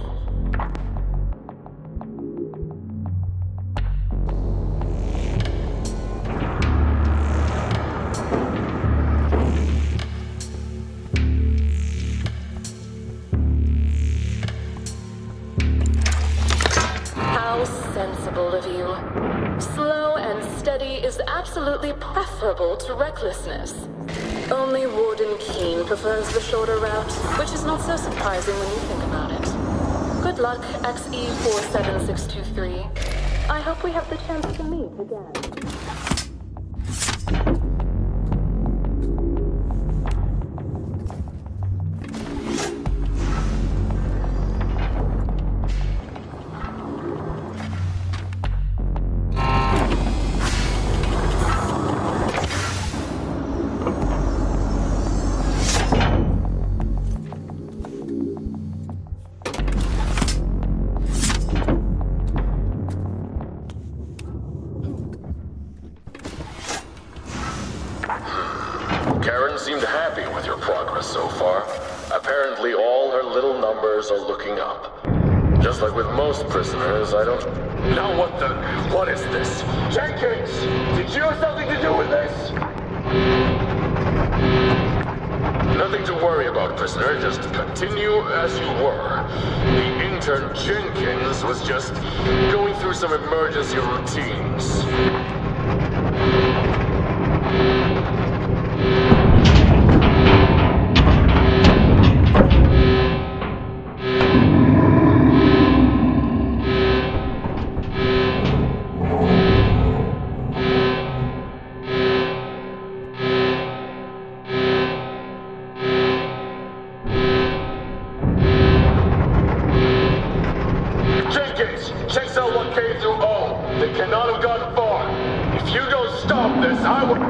Sensible of you. Slow and steady is absolutely preferable to recklessness. Only Warden Keene prefers the shorter route, which is not so surprising when you think about it. Good luck, XE47623. I hope we have the chance to meet again. Seemed happy with your progress so far. Apparently all her little numbers are looking up. Just like with most prisoners, I don't... Now what is this? Jenkins! Did you have something to do with this? Nothing to worry about, prisoner. Just continue as you were. The intern Jenkins was just going through some emergency routines. Check cell 1K through O. They cannot have gone far. If you don't stop this, I will...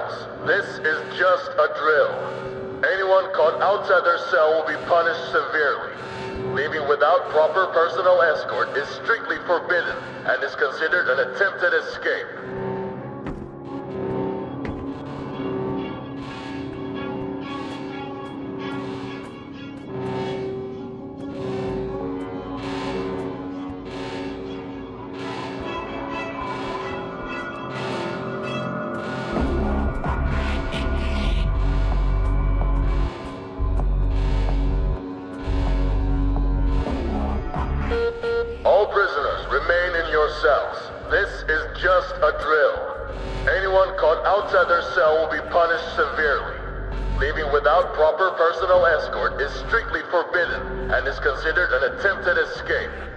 cells. This is just a drill. Anyone caught outside their cell will be punished severely. Leaving without proper personal escort is strictly forbidden and is considered an attempted escape. All prisoners remain in your cells. This is just a drill. Anyone caught outside their cell will be punished severely. Leaving without proper personal escort is strictly forbidden and is considered an attempted escape.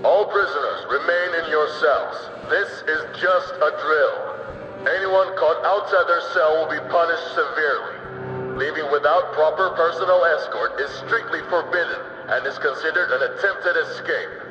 All prisoners remain in your cells. This is just a drill. Anyone caught outside their cell will be punished severely. Leaving without proper personal escort is strictly forbidden and is considered an attempted escape.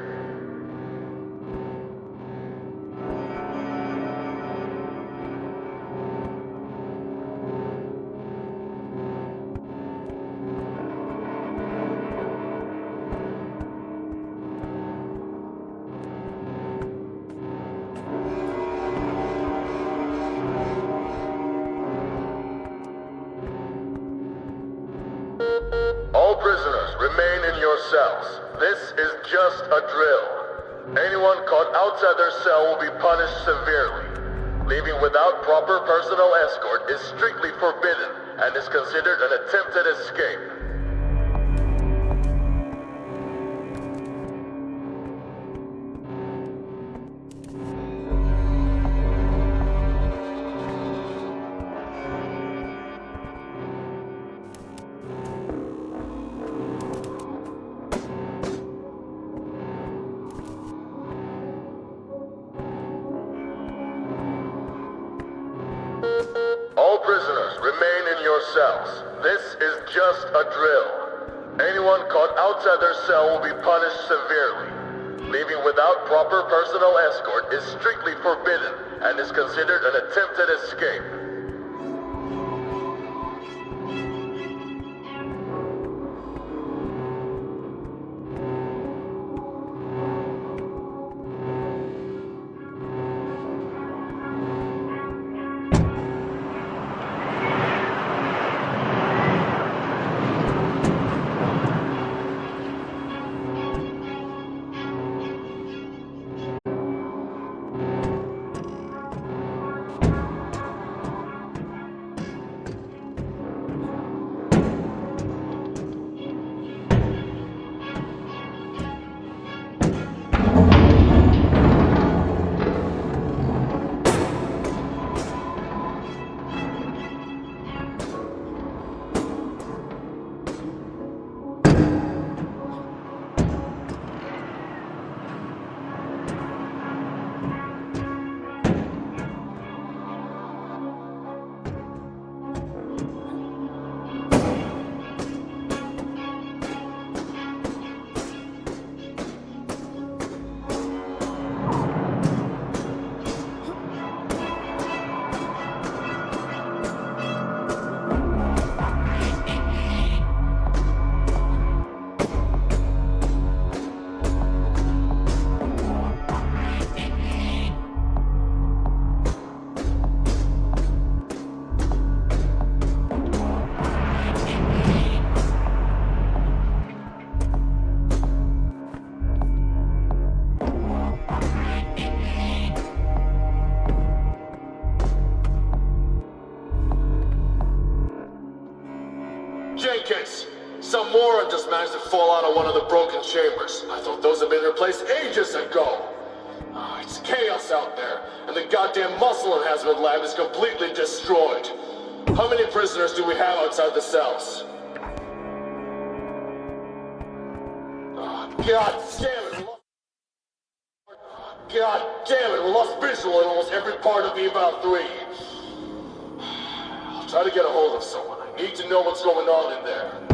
All prisoners remain in your cells. This is just a drill. Anyone caught outside their cell will be punished severely. Leaving without proper personal escort is strictly forbidden and is considered an attempted escape. All prisoners remain in your cells. This is just a drill. Anyone caught outside their cell will be punished severely. Leaving without proper personal escort is strictly forbidden and is considered an attempted escape. Jenkins! Some moron just managed to fall out of one of the broken chambers. I thought those had been replaced ages ago. Oh, it's chaos out there, and the goddamn muscle enhancement lab is completely destroyed. How many prisoners do we have outside the cells? God damn it! God damn it! We lost visual in almost every part of the Eval 3. I'll try to get a hold of someone. I need to know what's going on in there.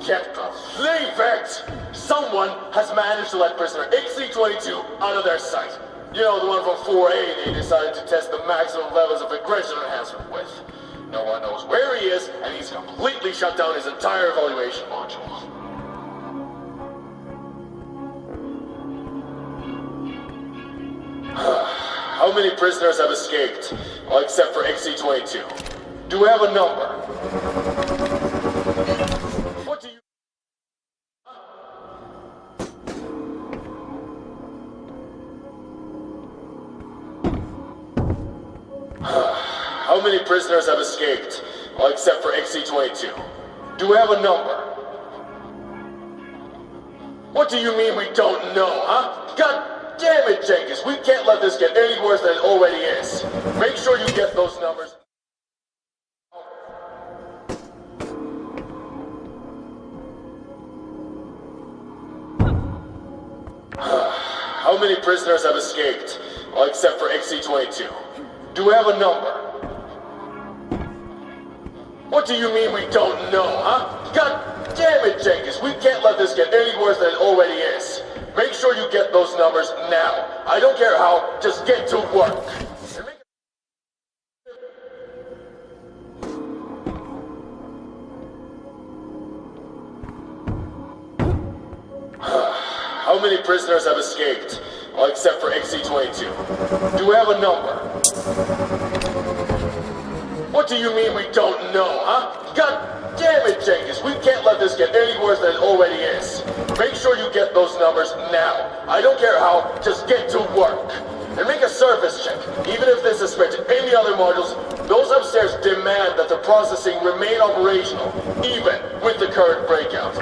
Can't believe it! Someone has managed to let prisoner XC-22 out of their sight. You know, the one from 4A they decided to test the maximum levels of aggression enhancement with. No one knows where he is, and he's completely shut down his entire evaluation module. How many prisoners have escaped? Well, except for XC-22. Do we have a number? What do you... How many prisoners have escaped? Well, except for XC-22. Do we have a number? What do you mean we don't know, huh? God damn it, Jenkins, we can't let this get any worse than it already is. Make sure you get those numbers. How many prisoners have escaped? Well, except for XC-22. Do we have a number? What do you mean we don't know, huh? God damn it, Jenkins, we can't let this get any worse than it already is. Make sure you get those numbers now. I don't care how, just get to work. How many prisoners have escaped? Well, except for XC-22. Do we have a number? What do you mean we don't know, huh? God damn it, Jenkins, we can't let this get any worse than it already is. Make sure you get those numbers now. I don't care how, just get to work. And make a service check. Even if this is spread to any other modules, those upstairs demand that the processing remain operational, even with the current breakout.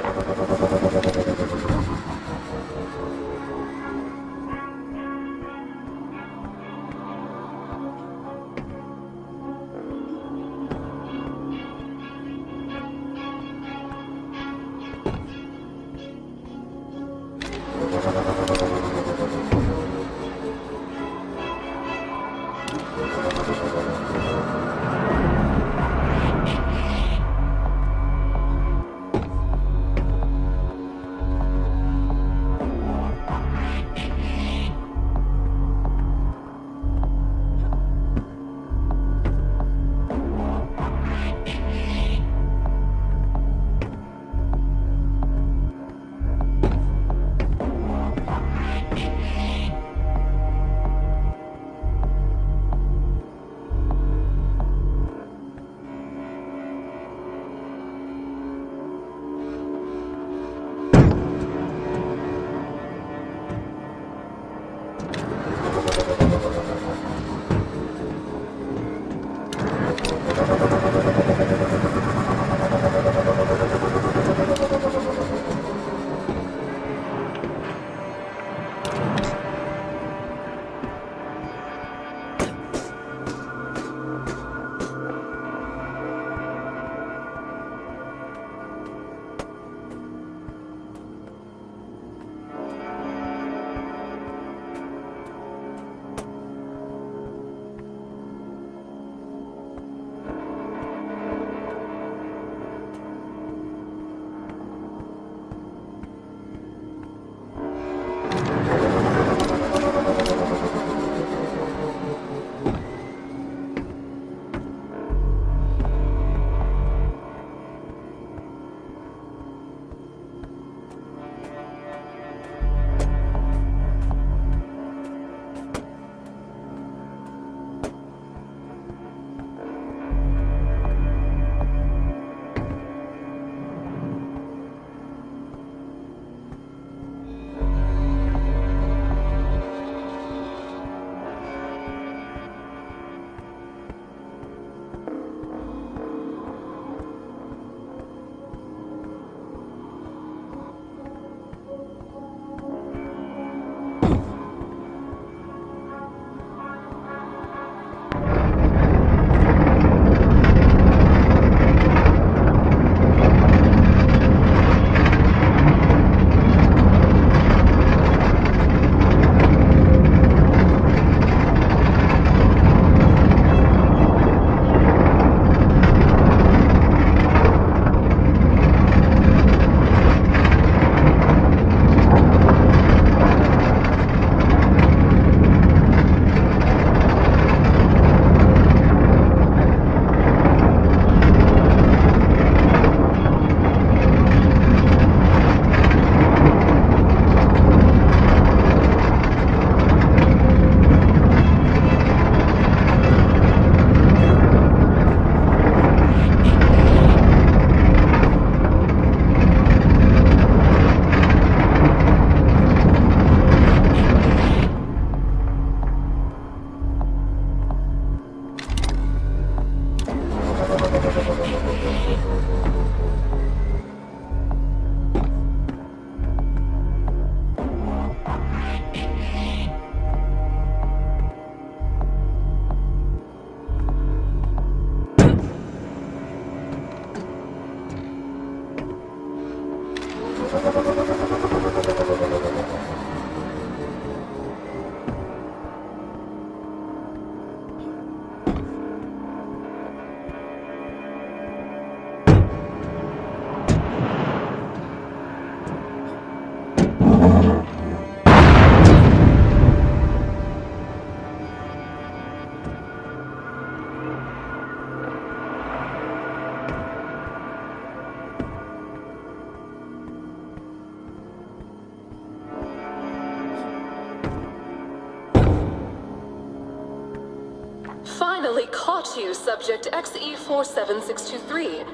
Finally caught you, Subject XE47623.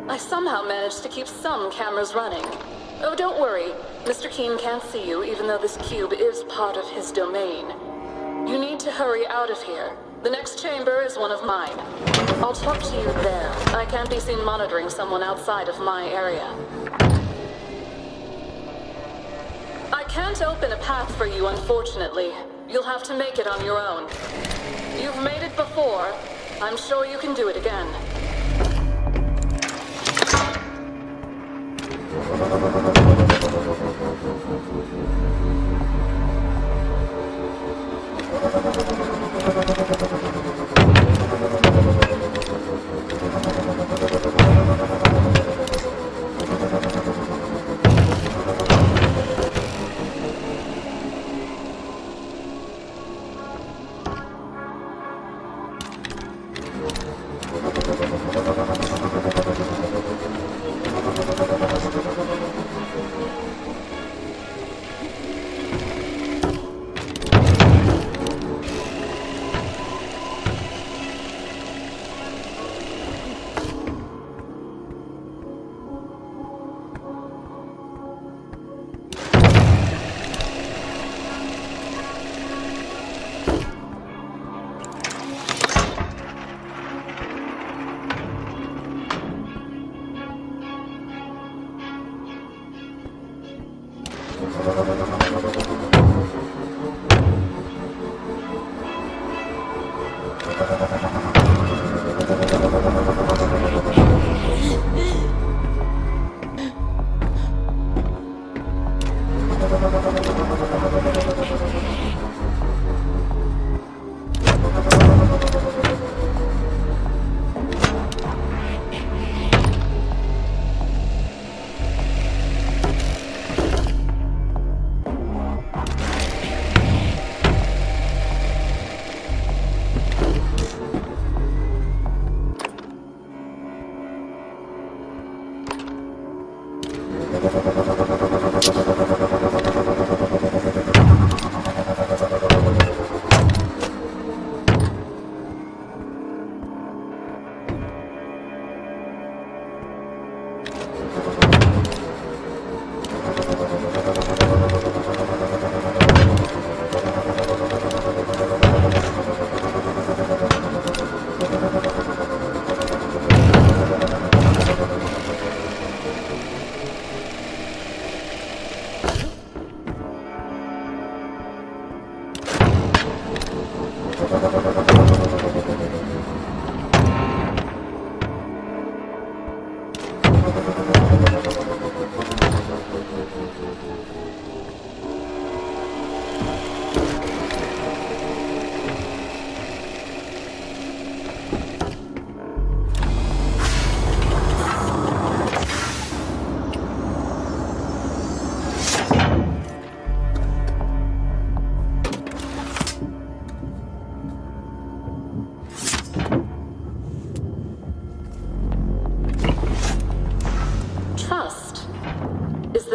I somehow managed to keep some cameras running. Oh, don't worry. Mr. Keene can't see you, even though this cube is part of his domain. You need to hurry out of here. The next chamber is one of mine. I'll talk to you there. I can't be seen monitoring someone outside of my area. I can't open a path for you, unfortunately. You'll have to make it on your own. You've made it before. I'm sure you can do it again.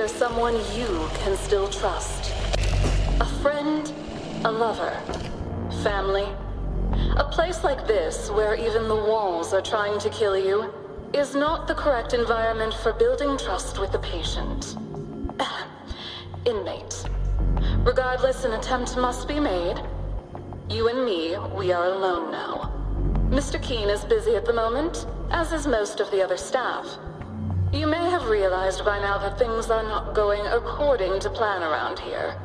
Someone you can still trust. A friend, a lover, family. A place like this, where even the walls are trying to kill you, is not the correct environment for building trust with the patient. Inmate. Regardless, an attempt must be made. You and me, we are alone now. Mr. Keene is busy at the moment. as is most of the other staff. You may have realized by now that things are not going according to plan around here.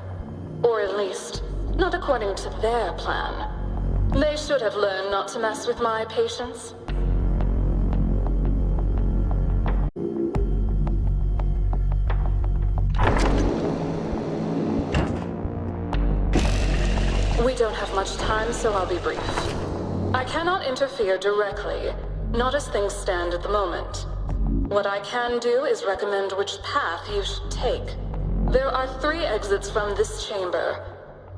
Or at least, not according to their plan. They should have learned not to mess with my patients. We don't have much time, so I'll be brief. I cannot interfere directly, not as things stand at the moment. What I can do is recommend which path you should take. There are 3 exits from this chamber.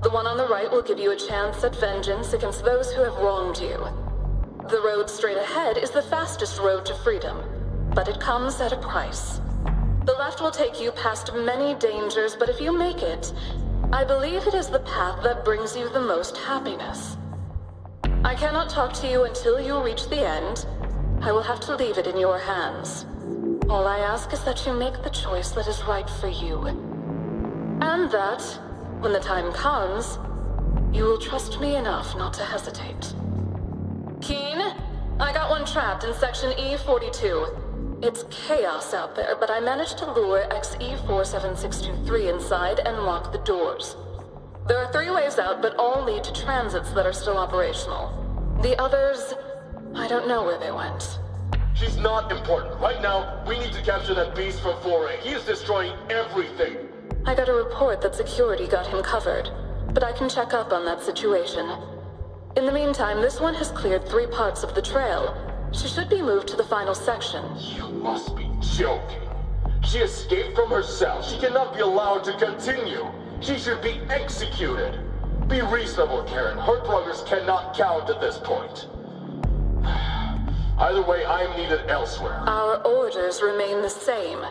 The one on the right will give you a chance at vengeance against those who have wronged you. The road straight ahead is the fastest road to freedom, but it comes at a price. The left will take you past many dangers, but if you make it, I believe it is the path that brings you the most happiness. I cannot talk to you until you reach the end. I will have to leave it in your hands. All I ask is that you make the choice that is right for you. And that, when the time comes, you will trust me enough not to hesitate. Keen, I got one trapped in section E42. It's chaos out there, but I managed to lure XE47623 inside and lock the doors. There are 3 ways out, but all lead to transits that are still operational. The others, I don't know where they went. She's not important. Right now, we need to capture that beast from 4A. He is destroying everything. I got a report that security got him covered, but I can check up on that situation. In the meantime, this one has cleared 3 parts of the trail. She should be moved to the final section. You must be joking. She escaped from her cell. She cannot be allowed to continue. She should be executed. Be reasonable, Karen. Her progress cannot count at this point. Either way, I am needed elsewhere. Our orders remain the same.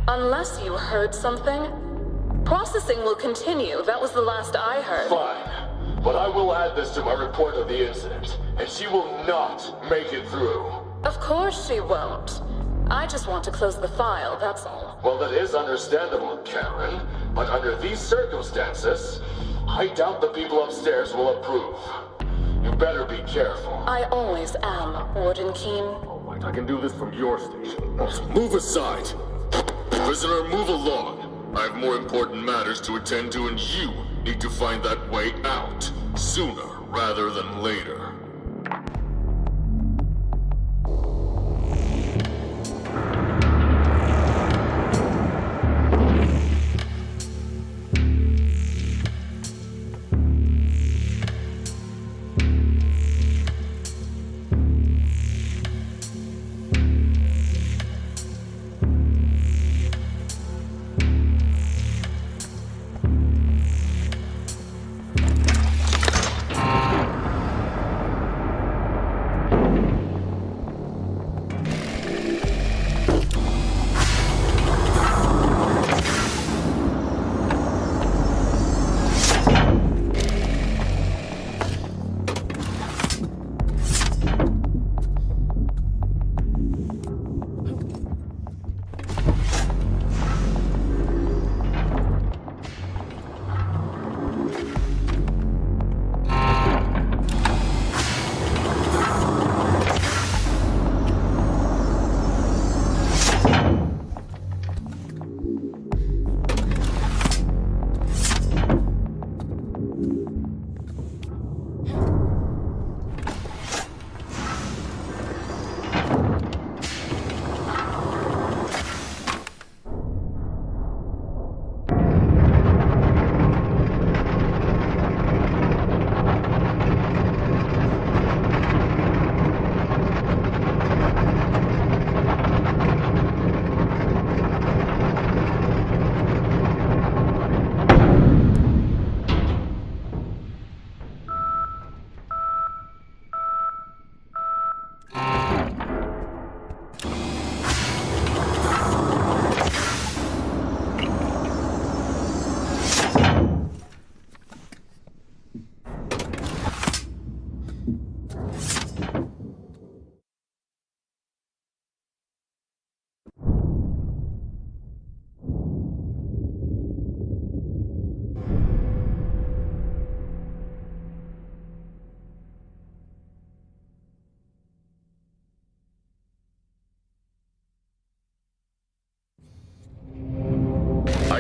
Unless you heard something. Processing will continue. That was the last I heard. Fine. But I will add this to my report of the incident, and she will not make it through. Of course she won't. I just want to close the file, that's all. Well, that is understandable, Karen. But under these circumstances, I doubt the people upstairs will approve. You better be careful. I always am, Warden Keen. All right, I can do this from your station. Move aside. Prisoner, move along. I have more important matters to attend to, and you need to find that way out. Sooner rather than later.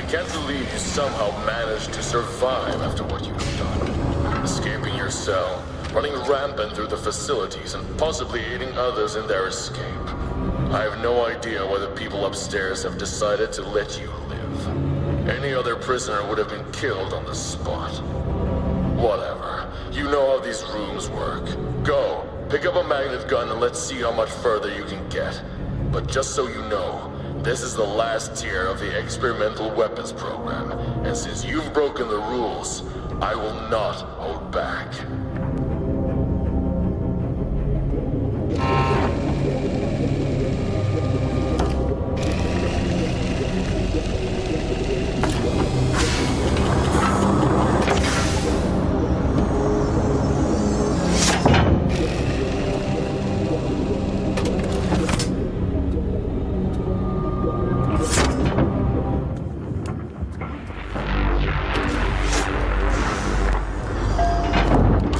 can't believe you somehow managed to survive after what you've done. Escaping your cell, running rampant through the facilities, and possibly aiding others in their escape. I have no idea why the people upstairs have decided to let you live. Any other prisoner would have been killed on the spot. Whatever. You know how these rooms work. Go, pick up a magnet gun and let's see how much further you can get. But just so you know, this is the last tier of the experimental weapons program, and since you've broken the rules, I will not hold back.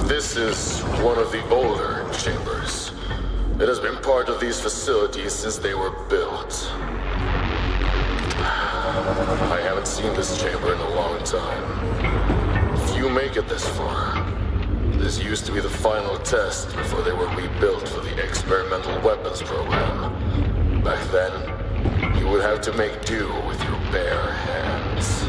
This is one of the older chambers. It has been part of these facilities since they were built. I haven't seen this chamber in a long time. If you make it this far, this used to be the final test before they were rebuilt for the experimental weapons program. Back then, you would have to make do with your bare hands.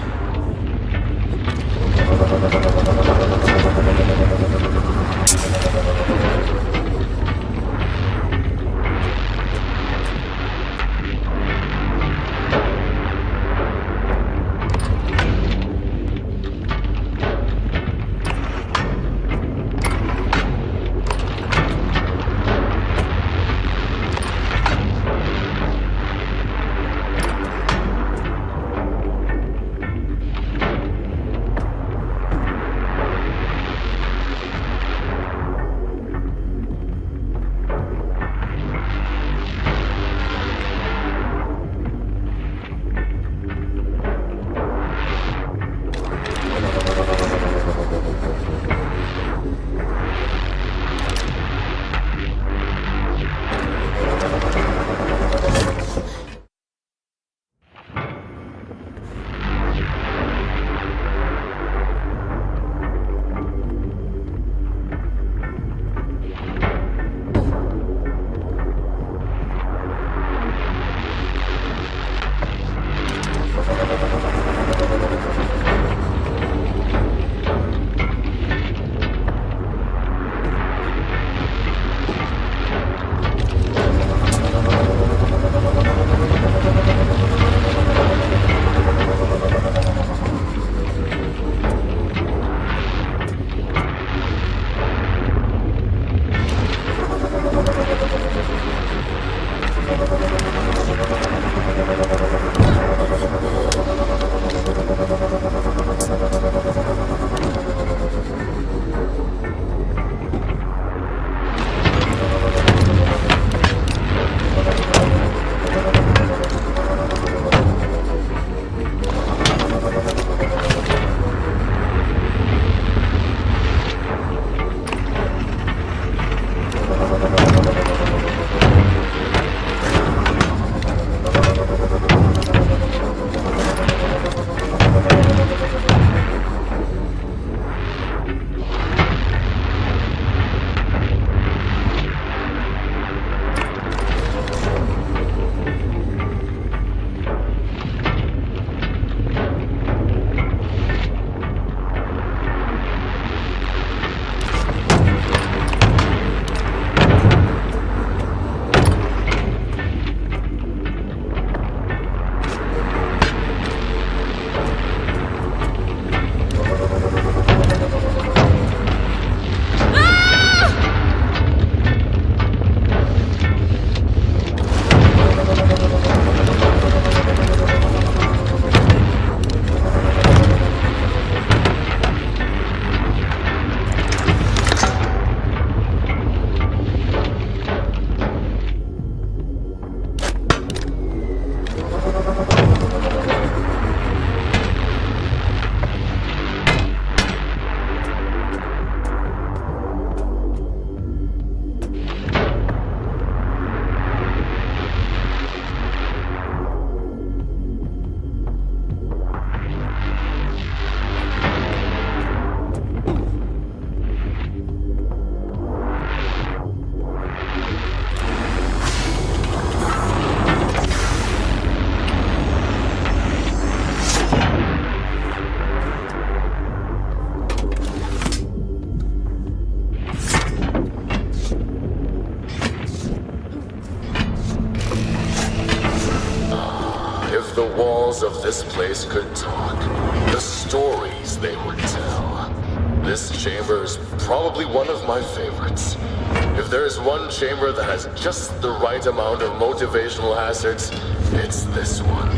the walls of this place could talk, the stories they would tell. This chamber is probably one of my favorites. If there is one chamber that has just the right amount of motivational hazards, it's this one.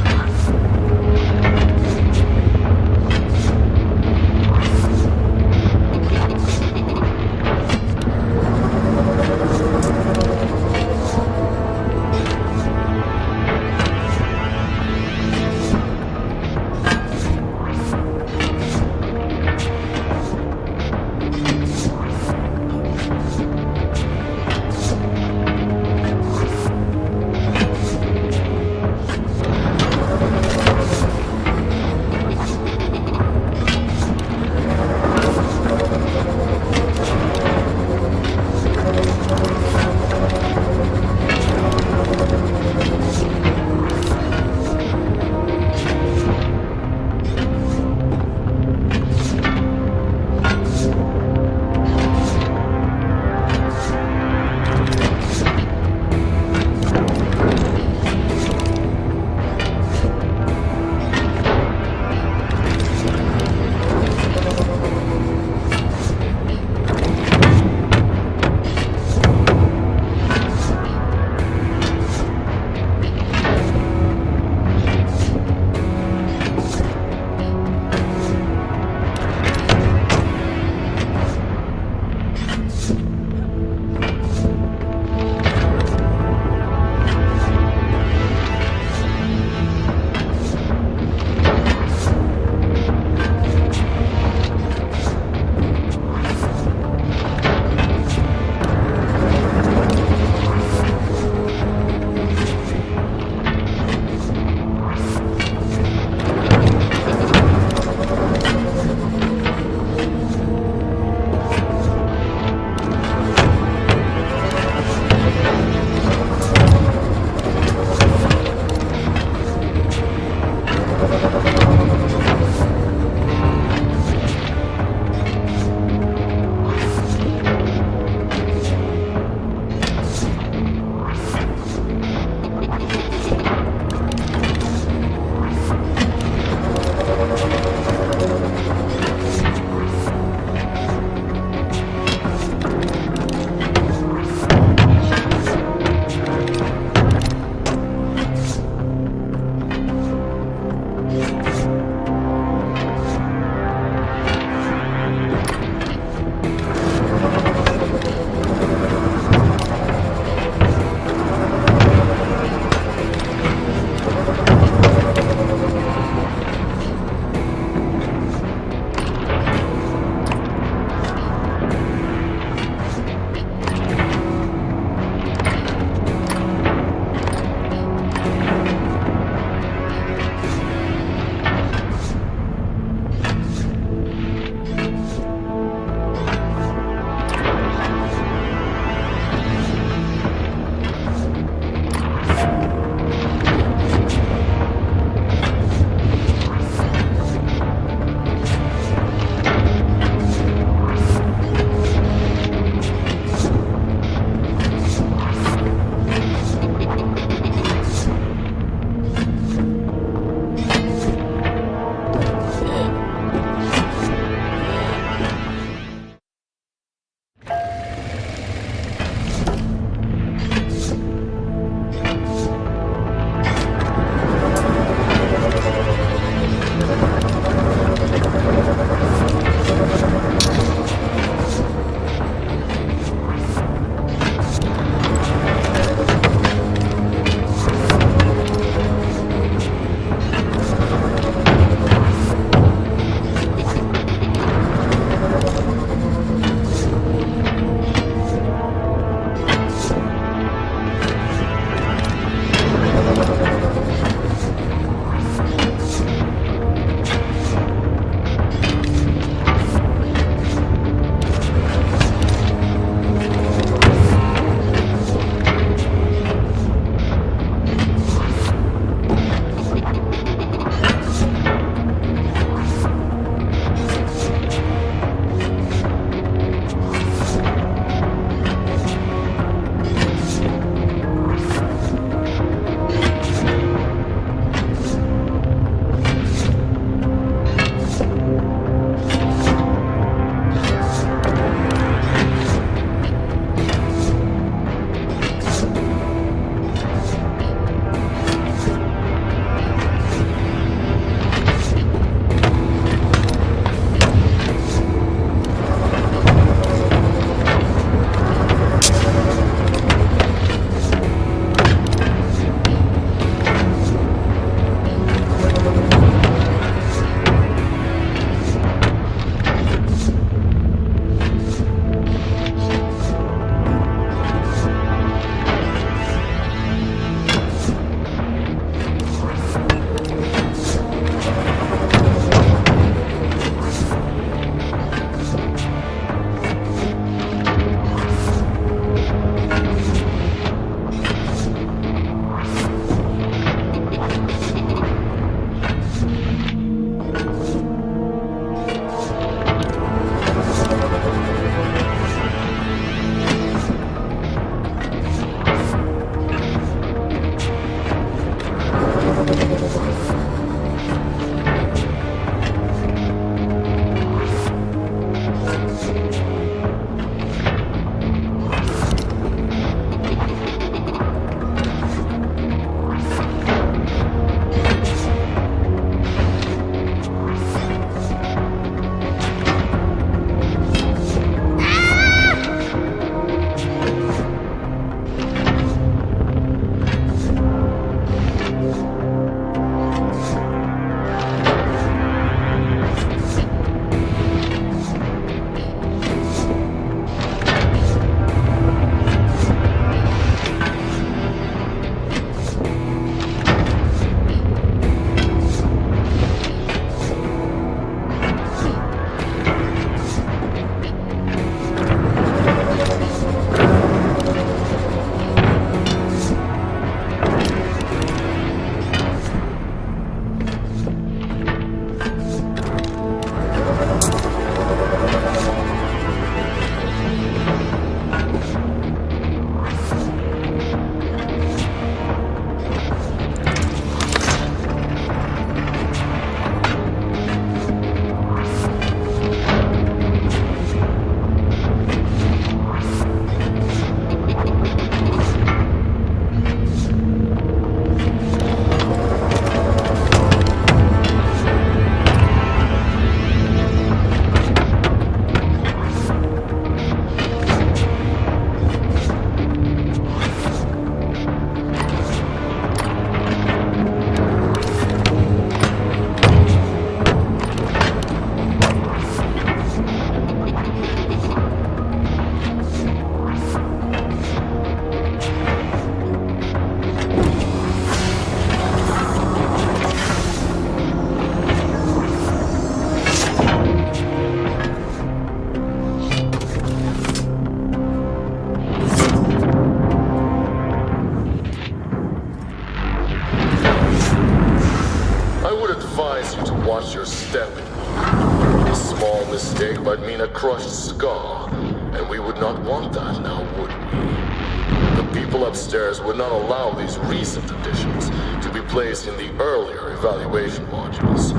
advise you to watch your step. A small mistake might mean a crushed skull, and we would not want that now, would we? The people upstairs would not allow these recent additions to be placed in the earlier evaluation modules.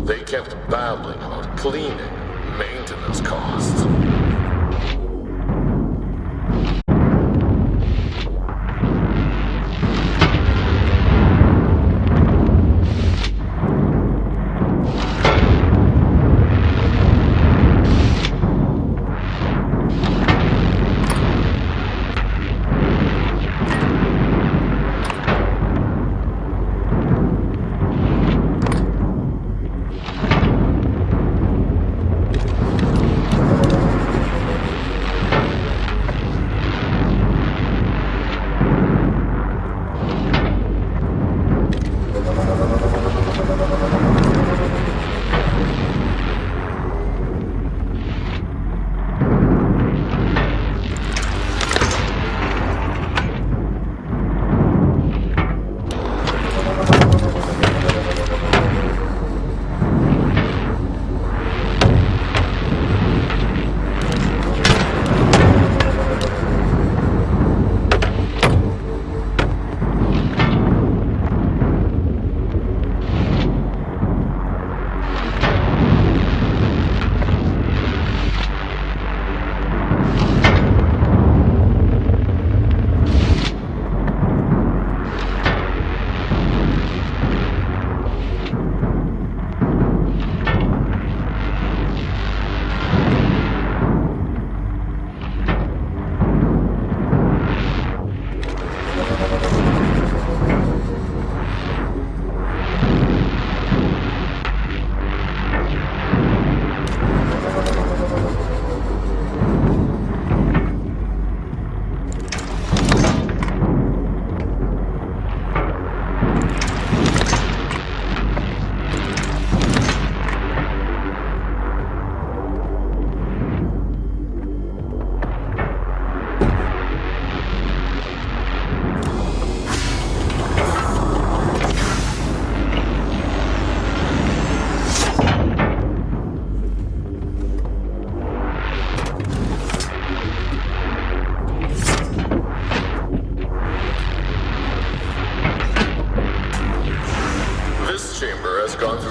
They kept babbling about cleaning, maintenance costs.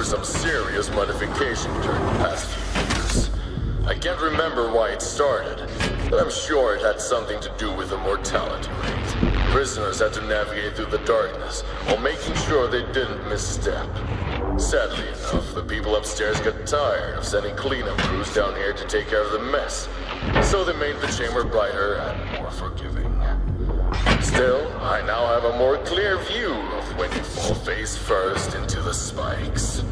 Some serious modification during the past few years. I can't remember why it started, but I'm sure it had something to do with the mortality rate. Prisoners had to navigate through the darkness while making sure they didn't misstep. Sadly enough, the people upstairs got tired of sending cleanup crews down here to take care of the mess, so they made the chamber brighter and more forgiving. Still, I now have a more clear view of when you fall face first into the spikes.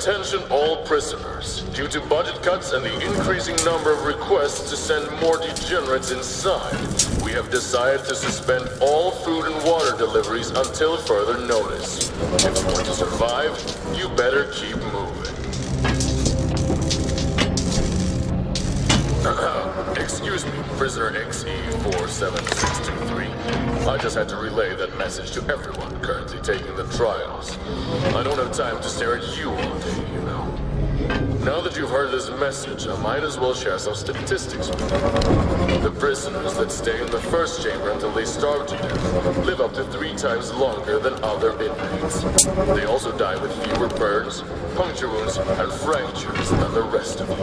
Attention all prisoners. Due to budget cuts and the increasing number of requests to send more degenerates inside, we have decided to suspend all food and water deliveries until further notice. If you want to survive, you better keep moving. Excuse me, prisoner XE47623. I just had to relay that message to everyone currently taking the trials. I don't have time to stare at you all day, you know. Now that you've heard this message, I might as well share some statistics with you. The prisoners that stay in the first chamber until they starve to death live up to 3 times longer than other inmates. They also die with fewer burns, puncture wounds, and fractures than the rest of you.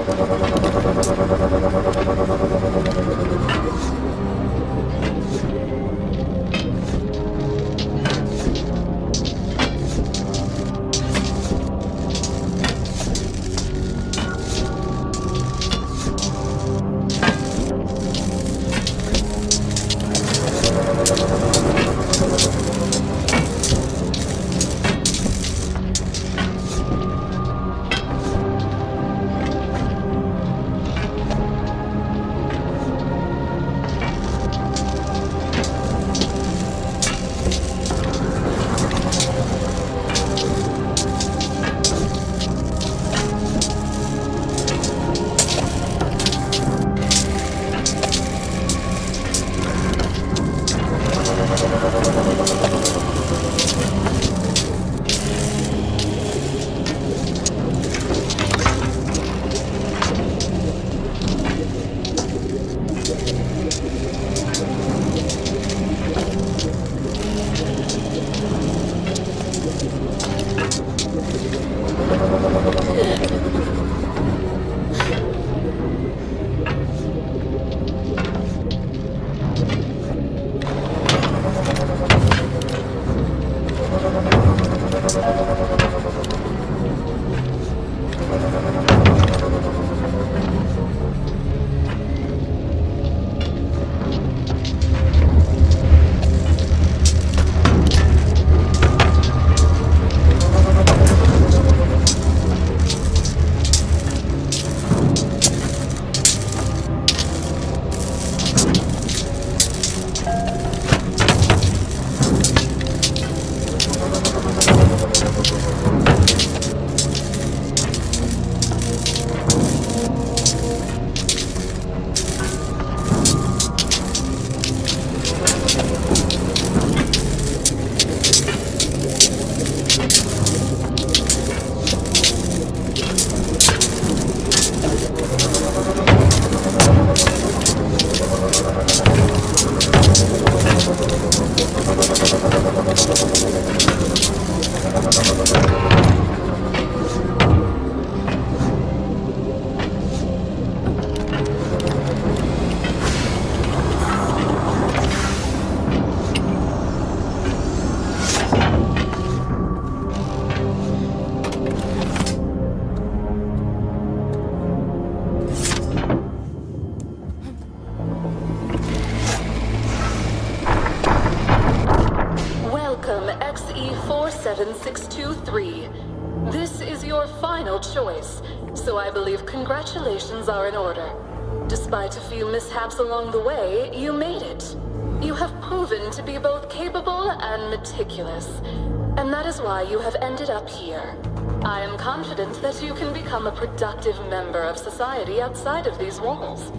XE47623. This is your final choice, so I believe congratulations are in order. Despite a few mishaps along the way, you made it. You have proven to be both capable and meticulous, and that is why you have ended up here. I am confident that you can become a productive member of society outside of these walls.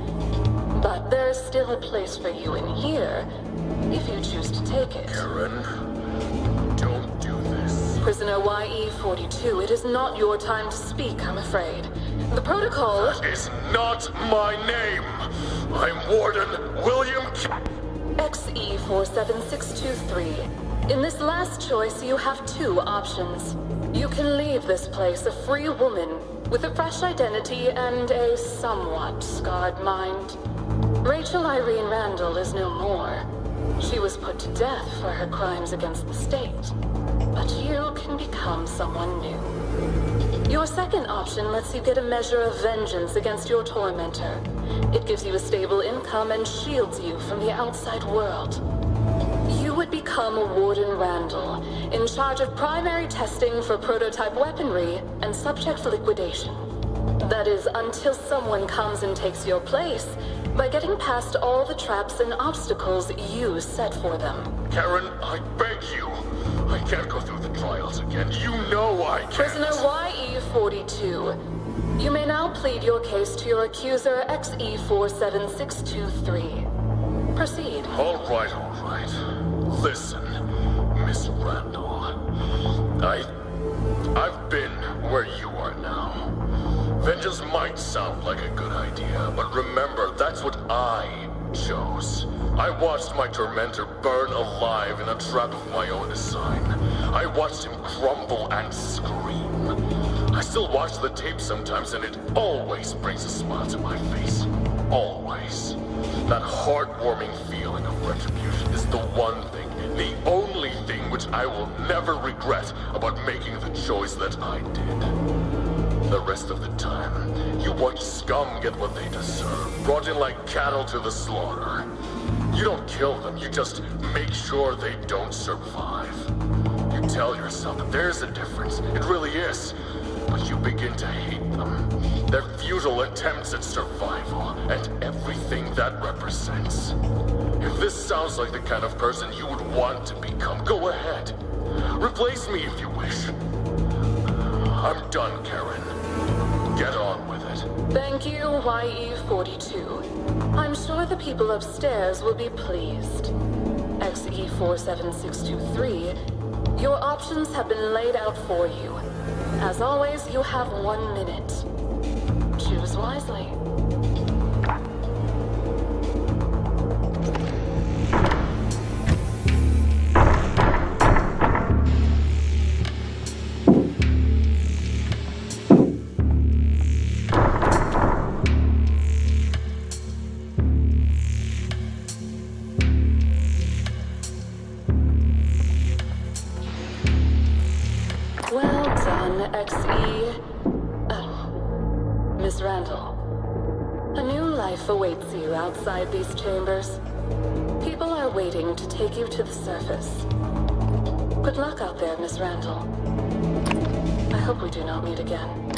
But there is still a place for you in here, if you choose to take it. Karen, don't do this. Prisoner YE42, it is not your time to speak, I'm afraid. The protocol... That is not my name. I'm Warden William XE47623. In this last choice, you have two options. You can leave this place a free woman with a fresh identity and a somewhat scarred mind. Rachel Irene Randall is no more. She was put to death for her crimes against the state. But you can become someone new. Your second option lets you get a measure of vengeance against your tormentor. It gives you a stable income and shields you from the outside world. You you would become Warden Randall, in charge of primary testing for prototype weaponry and subject liquidation. That is, until someone comes and takes your place, by getting past all the traps and obstacles you set for them. Karen, I beg you. I can't go through the trials again. You know I can't. Prisoner YE-42, you may now plead your case to your accuser XE-47623. Proceed. All right. Listen, Miss Randall. I've been where you are now. Vengeance might sound like a good idea, but remember, that's what I chose. I watched my tormentor burn alive in a trap of my own design. I watched him crumble and scream. I still watch the tape sometimes, and it always brings a smile to my face. Always. That heartwarming feeling of retribution is the one thing, the only thing which I will never regret about making the choice that I did. The rest of the time, you watch scum get what they deserve, brought in like cattle to the slaughter. You don't kill them, you just make sure they don't survive. You tell yourself that there's a difference, it really is, but you begin to hate them. Their futile attempts at survival, and everything that represents. If this sounds like the kind of person you would want to become, go ahead. Replace me if you wish. I'm done, Karen. Get on with it. Thank you, YE-42. I'm sure the people upstairs will be pleased. XE-47623, your options have been laid out for you. As always, you have 1 minute. Choose wisely. Well done, Miss Randall. A new life awaits you outside these chambers. People are waiting to take you to the surface. Good luck out there, Miss Randall. I hope we do not meet again.